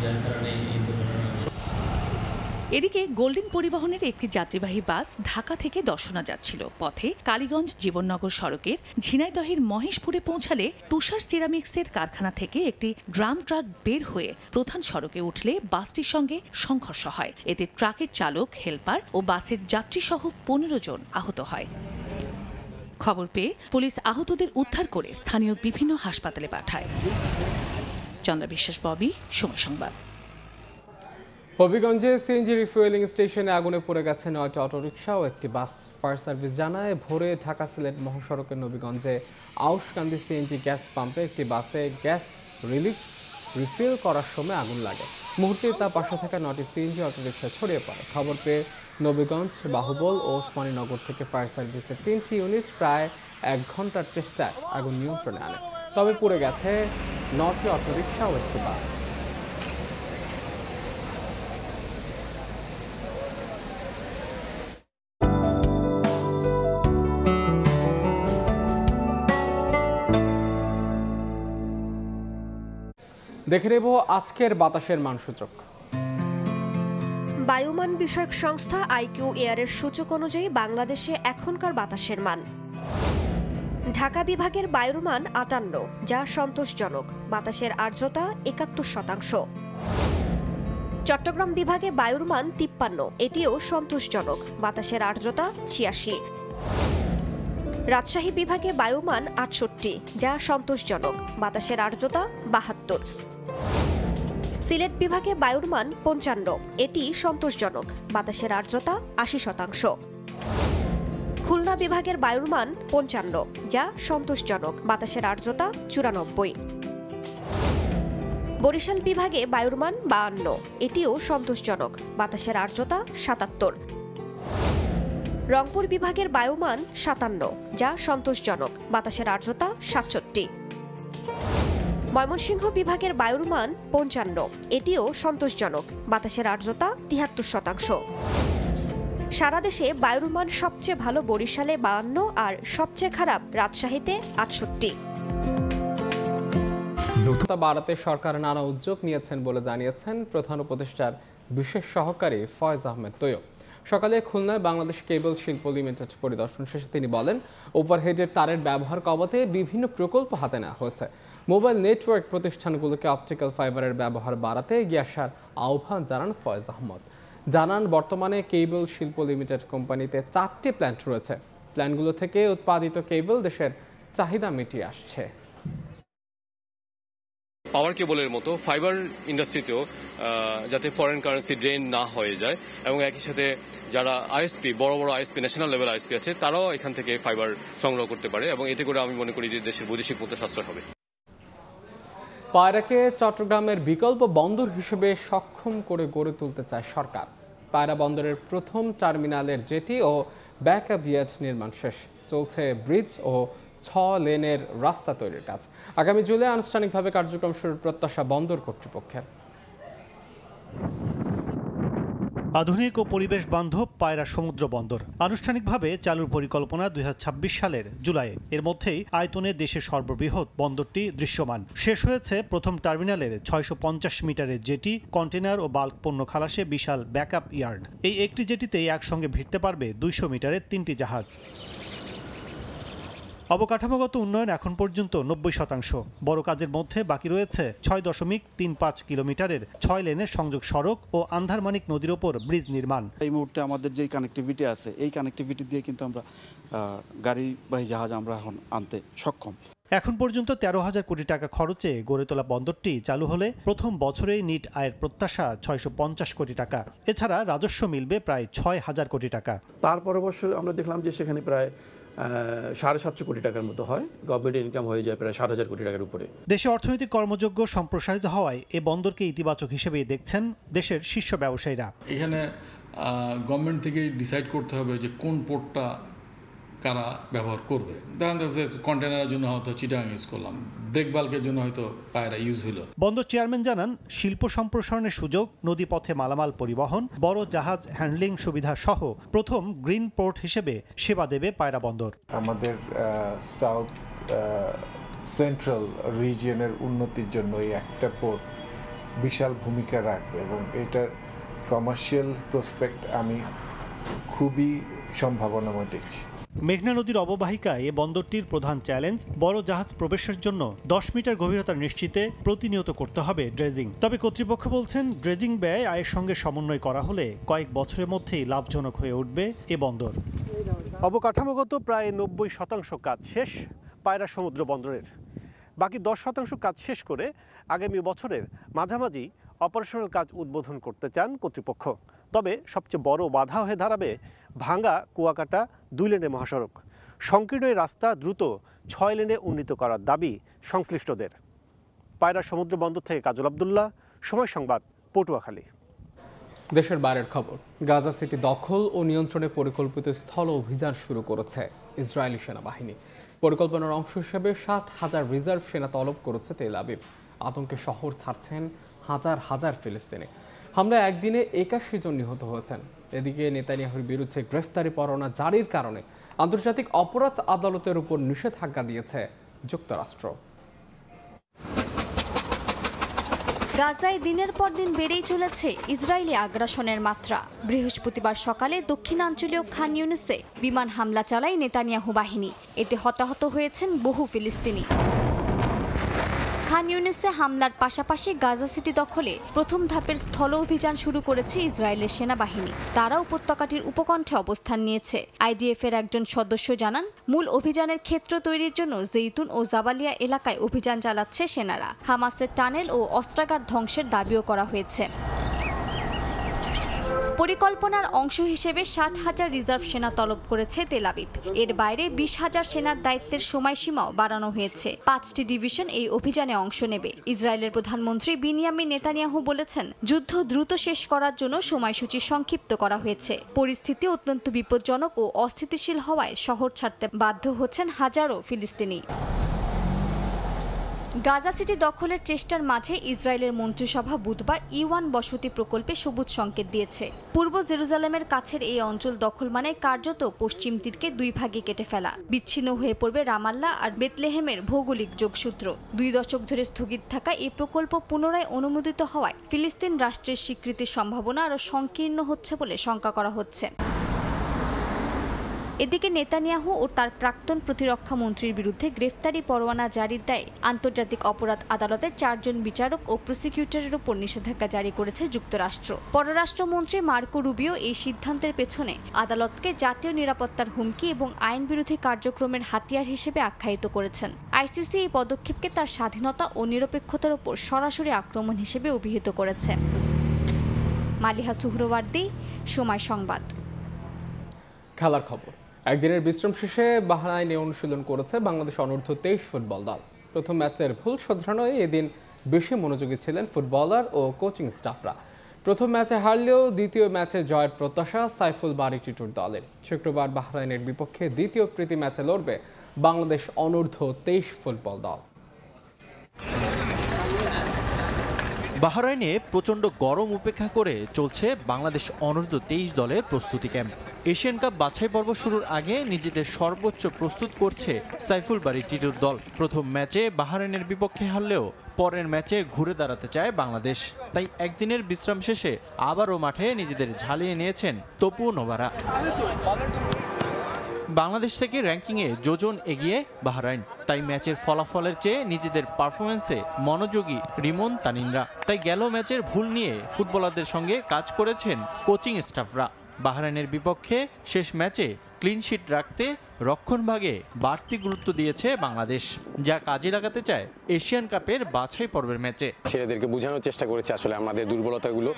যার কারণে এই দুর্ঘটনা। এদিকে গোল্ডেন পরিবহনের একটি যাত্রীবাহী বাস ঢাকা থেকে দর্শনা যাচ্ছিল। পথে কালীগঞ্জ জীবননগর সড়কের ঝিনাইদহের মহেশপুরে পৌঁছালে তুষার সিরামিক্সের কারখানা থেকে একটি ড্রাম ট্রাক বের হয়ে প্রধান সড়কে উঠলে বাসটির সঙ্গে সংঘর্ষ হয়। এতে ট্রাকের চালক, হেলপার ও বাসের যাত্রীসহ 15 জন আহত হয়। খবর পেয়ে পুলিশ আহতদের উদ্ধার করে স্থানীয় বিভিন্ন হাসপাতালে পাঠায়। চন্দ্রা বিশ্বাস, ববি, সময় সংবাদ। হবিগঞ্জে সিএনজি রিফুয়েলিং স্টেশনে আগুনে পড়ে গেছে 9টি অটোরিকশা ও একটি বাস। ফায়ার সার্ভিস জানায়, ভোরে ঢাকা সিলেট মহাসড়কের নবীগঞ্জে আউশকান্দি সিএনজি গ্যাস পাম্পে একটি বাসে গ্যাস রিফিল করার সময় আগুন লাগে। মুহূর্তে তা পাশে থাকা 9টি সিএনজি অটোরিকশা ছড়িয়ে পড়ে। খবর পেয়ে নবীগঞ্জ, বাহুবল ও ওসমানীনগর থেকে ফায়ার সার্ভিসের 3টি ইউনিট প্রায় 1 ঘন্টার চেষ্টায় আগুন নিয়ন্ত্রণে আনে। তবে পুড়ে গেছে 9টি অটোরিকশা ও একটি বাস। দেখে নেব আজকের বাতাসের মানসূচক। বায়ুমান বিষয়ক সংস্থা আইকিউ এয়ারের সূচক অনুযায়ী বাংলাদেশে এখনকার বাতাসের মান: ঢাকা বিভাগের বায়ুর মান 58, যা সন্তোষজনক, বাতাসের আর্দ্রতা 71%। চট্টগ্রাম বিভাগে বায়ুর মান 53, এটিও সন্তোষজনক, বাতাসের আর্দ্রতা 86। রাজশাহী বিভাগে বায়ুমান 68, যা সন্তোষজনক, বাতাসের আর্দ্রতা 72। সিলেট বিভাগে বায়ুর মান 55, এটি সন্তোষজনক, বাতাসের আর্দ্রতা 80%। খুলনা বিভাগের বায়ুর মান 55, যা সন্তোষজনক, বাতাসের আর্দ্রতা 94। বরিশাল বিভাগে বায়ুর মান 52, এটিও সন্তোষজনক, বাতাসের আর্দ্রতা 77। রংপুর বিভাগের বায়ুমান 57, যা সন্তোষজনক, বাতাসের আর্দ্রতা 67। ময়মনসিংহ বিভাগের বায়ুর মান 55, এটিও সন্তোষজনক, বাতাসের আর্দ্রতা 73%। সারা দেশে বায়ুর মান সবচেয়ে ভালো বরিশালে 52 আর সবচেয়ে খারাপ রাজশাহীতে 68। দ্রুততা বাড়াতে সরকার নানা উদ্যোগ নিয়েছেন বলে জানিয়েছেন প্রধান উপদেষ্টার বিশেষ সহকারী ফয়েজ আহমেদ তৈয়ব। সকালে খুলনায় বাংলাদেশ কেবল শিল্প লিমিটেড পরিদর্শন শেষে তিনি বলেন, ওভারহেডের তারের ব্যবহার কমাতে বিভিন্ন প্রকল্প হাতে নেওয়া হয়েছে। মোবাইল নেটওয়ার্ক প্রতিষ্ঠানগুলোকে অপটিক্যাল ফাইবারের ব্যবহার বাড়াতে এগিয়ে আসার আহ্বান জানান ফয়েজ আহমদ। জানান, বর্তমানে কেবল শিল্প লিমিটেড কোম্পানিতে 4টি প্ল্যান্ট রয়েছে। প্ল্যান্টগুলো থেকে উৎপাদিত কেবল দেশের চাহিদা মিটিয়ে আসছে। পাওয়ার কেবলের মতো ফাইবার ইন্ডাস্ট্রিতেও যাতে ফরেন কারেন্সি ড্রেন না হয়ে যায় এবং একই সাথে যারা আইএসপি, বড় বড় আইএসপি, ন্যাশনাল লেভেল আইএসপি আছে, তারাও এখান থেকে ফাইবার সংগ্রহ করতে পারে এবং এতে করে আমি মনে করি যে দেশের বৈদেশিক মুদ্রা সাশ্রয় হবে। পায়রাকে চট্টগ্রামের বিকল্প বন্দর হিসেবে সক্ষম করে গড়ে তুলতে চায় সরকার। পায়রা বন্দরের প্রথম টার্মিনালের জেটি ও ব্যাকআপ ইয়ার্ড নির্মাণ শেষ। চলছে ব্রিজ ও 6 লেনের রাস্তা তৈরির কাজ। আগামী জুলাই আনুষ্ঠানিকভাবে কার্যক্রম শুরুর প্রত্যাশা বন্দর কর্তৃপক্ষের। আধুনিক ও পরিবেশ বান্ধব পায়রা সমুদ্র বন্দর আনুষ্ঠানিকভাবে চালুর পরিকল্পনা 2026 সালের জুলাইয়ে। এর মধ্যেই আয়তনে দেশের সর্ববৃহৎ বন্দরটি দৃশ্যমান। শেষ হয়েছে প্রথম টার্মিনালের 650 মিটারের জেটি, কন্টেনার ও বাল্ক পণ্য খালাসে বিশাল ব্যাকআপ ইয়ার্ড। এই একটি জেটিতেই একসঙ্গে ভিড়তে পারবে 200 মিটারের 3টি জাহাজ। অবকাঠামোগত উন্নয়ন এখন পর্যন্ত 90%। বড় কাজের মধ্যে বাকি রয়েছে 6.35 কিলোমিটারের 6 লেনের সংযোগ সড়ক ও আন্ধারমানিক নদীর ওপর ব্রিজ নির্মাণ। এই মুহূর্তে আমাদের যে কানেক্টিভিটি আছে, এই কানেক্টিভিটি দিয়ে কিন্তু আমরা গাড়িবাহী জাহাজ আমরা এখন আনতে সক্ষম। এখন পর্যন্ত 13,000 কোটি টাকা খরচে গড়ে তোলা বন্দরটি চালু হলে প্রথম বছরেই নিট আয়ের প্রত্যাশা 650 কোটি টাকা। এছাড়া রাজস্ব মিলবে প্রায় 6,000 কোটি টাকা। তার পরের বছর আমরা দেখলাম যে সেখানে প্রায় 750 কোটি টাকার মতো হয়, গভর্নমেন্ট ইনকাম হয়ে যায় প্রায় 60,000 কোটি টাকার উপরে। দেশে অর্থনৈতিক কর্মযোগ্য সম্প্রসারিত হওয়ায় এ বন্দরকে ইতিবাচক হিসেবেই দেখছেন দেশের শীর্ষ ব্যবসায়ীরা। এখানে গভর্নমেন্ট থেকে ডিসাইড করতে হবে যে কোন পোর্টটা কারা ব্যবহার করবে। দেখা যাচ্ছে কন্টেনারের জন্য হয়তো চিটাগাং ইউজ করলাম, ব্রেক বাল্কের জন্য হয়তো পায়রা ইউজ হলো। বন্দর চেয়ারম্যান জানান, শিল্প সম্প্রসারণের সুযোগ, নদীপথে মালামাল পরিবহন, বড় জাহাজ হ্যান্ডলিং সুবিধা সহ প্রথম গ্রিন পোর্ট হিসেবে সেবা দেবে পায়রা বন্দর। আমাদের সাউথ সেন্ট্রাল রিজিয়নের উন্নতির জন্য এই একটা পোর্ট বিশাল ভূমিকা রাখবে এবং এটার কমার্শিয়াল প্রসপেক্ট আমি খুবই সম্ভাবনাময় দেখছি। মেঘনা নদীর অববাহিকায় এ বন্দরটির প্রধান চ্যালেঞ্জ, বড় জাহাজ প্রবেশের জন্য 10 মিটার গভীরতা নিশ্চিতে প্রতিনিয়ত করতে হবে ড্রেজিং। তবে কর্তৃপক্ষ বলছেন, ড্রেজিং ব্যয় আয়ের সঙ্গে সমন্বয় করা হলে কয়েক বছরের মধ্যেই লাভজনক হয়ে উঠবে এ বন্দর। অবকাঠামোগত প্রায় 90% কাজ শেষ পায়রা সমুদ্র বন্দরের। বাকি 10% কাজ শেষ করে আগামী বছরের মাঝামাঝি অপারেশনাল কাজ উদ্বোধন করতে চান কর্তৃপক্ষ। তবে সবচেয়ে বড় বাধা হয়ে দাঁড়াবে ভাঙ্গা কুয়াকাটা 2 লেনের মহাসড়ক। সংকীর্ণ এই রাস্তা দ্রুত 6 লেনে উন্নীত করার দাবি সংশ্লিষ্টদের। পায়রা সমুদ্র বন্দর থেকে কাজল আব্দুল্লাহ, সময় সংবাদ, পটুয়াখালী। দেশের বাইরের খবর, গাজা সিটি দখল ও নিয়ন্ত্রণে পরিকল্পিত স্থল অভিযান শুরু করেছে ইসরায়েলি সেনাবাহিনী। পরিকল্পনার অংশ হিসেবে 60,000 রিজার্ভ সেনা তলব করেছে তেল আবিব। আতঙ্কে শহর ছাড়ছেন হাজার হাজার ফিলিস্তিনি। হামলায় একদিনে 81 জন নিহত হয়েছেন। এদিকে নেতানিয়াহুর বিরুদ্ধে গ্রেফতারি পরোয়ানা জারির কারণে আন্তর্জাতিক অপরাধ আদালতের উপর নিষেধাজ্ঞা দিয়েছে যুক্তরাষ্ট্র। গাজায় দিনের পর দিন বেড়েই চলেছে ইসরায়েলি আগ্রাসনের মাত্রা। বৃহস্পতিবার সকালে দক্ষিণাঞ্চলীয় খান ইউনিসে বিমান হামলা চালায় নেতানিয়াহু বাহিনী। এতে হতাহত হয়েছেন বহু ফিলিস্তিনি। খান ইউনিসে হামলার পাশাপাশি গাজা সিটি দখলে প্রথম ধাপের স্থল অভিযান শুরু করেছে ইসরায়েলের সেনাবাহিনী। তারা উপত্যকাটির উপকণ্ঠে অবস্থান নিয়েছে। আইডিএফ এর একজন সদস্য জানান, মূল অভিযানের ক্ষেত্র তৈরির জন্য জেইতুন ও জাবালিয়া এলাকায় অভিযান চালাচ্ছে সেনারা। হামাসের টানেল ও অস্ত্রাগার ধ্বংসের দাবিও করা হয়েছে। পরিকল্পনার অংশ হিসেবে 60,000 রিজার্ভ সেনা তলব করেছে তেল আবিব। এর বাইরে 20,000 সেনার দায়িত্বের সময়সীমাও বাড়ানো হয়েছে। 5টি ডিভিশন এই অভিযানে অংশ নেবে। ইসরায়েলের প্রধানমন্ত্রী বিনিয়ামিন নেতানিয়াহু বলেছেন, যুদ্ধ দ্রুত শেষ করার জন্য সময়সূচি সংক্ষিপ্ত করা হয়েছে। পরিস্থিতি অত্যন্ত বিপজ্জনক ও অস্থিতিশীল হওয়ায় শহর ছাড়তে বাধ্য হচ্ছেন হাজারো ফিলিস্তিনি। গাজা সিটি দখলের চেষ্টার মাঝে ইসরায়েলের মন্ত্রিসভা বুধবার E1 বসতি প্রকল্পে সবুজ সংকেত দিয়েছে। পূর্ব জেরুজালেমের কাছের এই অঞ্চল দখল মানে কার্যত পশ্চিম তীরকে 2 ভাগে কেটে ফেলা। বিচ্ছিন্ন হয়ে পড়বে রামাল্লা আর বেতলেহেমের ভৌগোলিক যোগসূত্র। 2 দশক ধরে স্থগিত থাকা এই প্রকল্প পুনরায় অনুমোদিত হওয়ায় ফিলিস্তিন রাষ্ট্রের স্বীকৃতির সম্ভাবনা আরও সংকীর্ণ হচ্ছে বলে শঙ্কা করা হচ্ছে। এদিকে নেতানিয়াহু ও তার প্রাক্তন প্রতিরক্ষা মন্ত্রীর বিরুদ্ধে গ্রেফতারি পরোয়ানা জারির দায়ে আন্তর্জাতিক অপরাধ আদালতের 4 জন বিচারক ও প্রসিকিউটরের উপর নিষেধাজ্ঞা জারি করেছে যুক্তরাষ্ট্র। পররাষ্ট্রমন্ত্রী মার্কো রুবিও এই সিদ্ধান্তের পেছনে আদালতকে জাতীয় নিরাপত্তার হুমকি এবং আইন বিরোধী কার্যক্রমের হাতিয়ার হিসেবে আখ্যায়িত করেছেন। আইসিসি এই পদক্ষেপকে তার স্বাধীনতা ও নিরপেক্ষতার উপর সরাসরি আক্রমণ হিসেবে অভিহিত করেছে। মালিহা সুহরওয়ার্দী, সময় সংবাদ। খেলার খবর, একদিনের বিশ্রাম শেষে বাহরাইনে অনুশীলন করেছে বাংলাদেশ অনূর্ধ্ব 23 ফুটবল দল। প্রথম ম্যাচের ভুল শোধরানোয় এদিন বেশি মনোযোগী ছিলেন ফুটবলার ও কোচিং স্টাফরা। প্রথম ম্যাচে হারলেও দ্বিতীয় ম্যাচে জয়ের প্রত্যাশা সাইফুল বারী টিটুর দলের। শুক্রবার বাহরাইনের বিপক্ষে দ্বিতীয় প্রীতি ম্যাচে লড়বে বাংলাদেশ অনূর্ধ্ব 23 ফুটবল দল। বাহরাইনে প্রচণ্ড গরম উপেক্ষা করে চলছে বাংলাদেশ অনূর্ধ্ব 23 দলের প্রস্তুতি ক্যাম্প। এশিয়ান কাপ বাছাই পর্ব শুরুর আগে নিজেদের সর্বোচ্চ প্রস্তুত করছে সাইফুল বারী টিটুর দল। প্রথম ম্যাচে বাহরাইনের বিপক্ষে হারলেও পরের ম্যাচে ঘুরে দাঁড়াতে চায় বাংলাদেশ। তাই একদিনের বিশ্রাম শেষে আবারও মাঠে নিজেদের ঝালিয়ে নিয়েছেন তপু নোভারা। বাংলাদেশ থেকে র্যাঙ্কিংয়ে যোজন এগিয়ে বাহরাইন, তাই ম্যাচের ফলাফলের চেয়ে নিজেদের পারফরমেন্সে মনোযোগী রিমন তানিনরা। তাই গেল ম্যাচের ভুল নিয়ে ফুটবলারদের সঙ্গে কাজ করেছেন কোচিং স্টাফরা। বাহরাইনের বিপক্ষে শেষ ম্যাচে ক্লিনশিট রাখতে রক্ষণভাগে বাড়তি গুরুত্ব দিয়েছে বাংলাদেশ, যা কাজে লাগাতে চায় এশিয়ান কাপের বাছাই পর্বের ম্যাচে। ছেলেদেরকে বোঝানোর চেষ্টা করেছে আসলে আমাদের দুর্বলতাগুলো,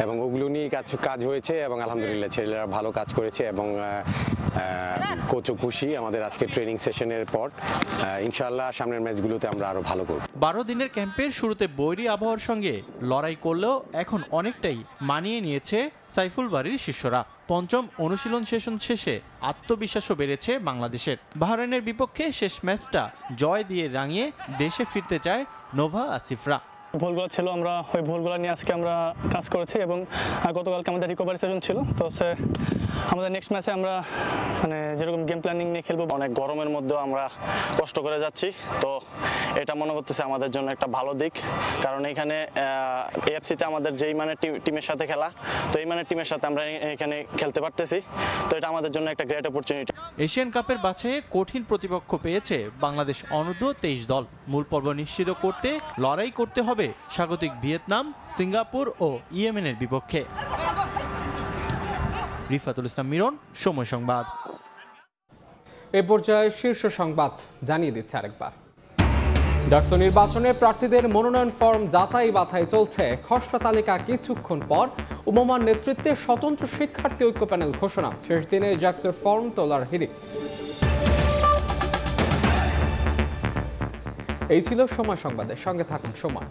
এবং ওগুলো নিয়ে কাজ হয়েছে এবং আলহামদুলিল্লাহ ছেলেরা ভালো কাজ করেছে এবং কোচও খুশি আমাদের আজকে ট্রেনিং সেশনের পর। ইনশাআল্লাহ সামনের ম্যাচগুলোতে আমরা আরো ভালো করব। 12 দিনের ক্যাম্পের শুরুতে বৈরী আবহাওয়ার সঙ্গে লড়াই করলেও এখন অনেকটাই মানিয়ে নিয়েছে সাইফুল বারীর শিষ্যরা। পঞ্চম অনুশীলন সেশন শেষে আত্মবিশ্বাসও বেড়েছে বাংলাদেশের। বাহরাইনের বিপক্ষে শেষ ম্যাচটা জয় দিয়ে রাঙিয়ে দেশে ফিরতে চায় নোভা আসিফরা। ভুলগুলো ছিল, আমরা ওই ভুলগুলো নিয়ে আজকে আমরা কাজ করেছি এবং গতকালকে আমাদের রিকভারি সেশন ছিল। তো আমাদের নেক্সট ম্যাচে আমরা যেরকম গেম প্ল্যানিং নিয়ে খেলবো। অনেক গরমের মধ্যেও আমরা কষ্ট করে যাচ্ছি, তো এটা মনে করতেছে আমাদের জন্য একটা ভালো দিক, কারণ এখানে এএফসিতে আমাদের যেই মানে টিমের সাথে খেলা, তো এই মানের টিমের সাথে আমরা এখানে খেলতে পারতেছি, তো এটা আমাদের জন্য একটা গ্রেট অপরচুনিটি। এশিয়ান কাপের বাছাইয়ে কঠিন প্রতিপক্ষ পেয়েছে বাংলাদেশ অনূর্ধ্ব 23 দল। মূল পর্ব নিশ্চিত করতে লড়াই করতে হবে স্বাগতিক ভিয়েতনাম, সিঙ্গাপুর ও ইয়েমেনের বিপক্ষে। রিফাতুল ইসলাম মিরন, সময় সংবাদ। এ পর্যায়ে শীর্ষ সংবাদ জানিয়ে দিচ্ছে আরেকবার। ডাকসু নির্বাচনে প্রার্থীদের মনোনয়ন ফর্ম যাচাই বাছাই চলছে। খসড়া তালিকা কিছুক্ষণ পর উপমার নেতৃত্বে স্বতন্ত্র শিক্ষার্থী ঐক্য প্যানেল ঘোষণা। শেষ দিনে ডাকসুর ফর্ম তোলার হিড়িক। এই ছিল সময় সংবাদের সঙ্গে থাকুন সময়।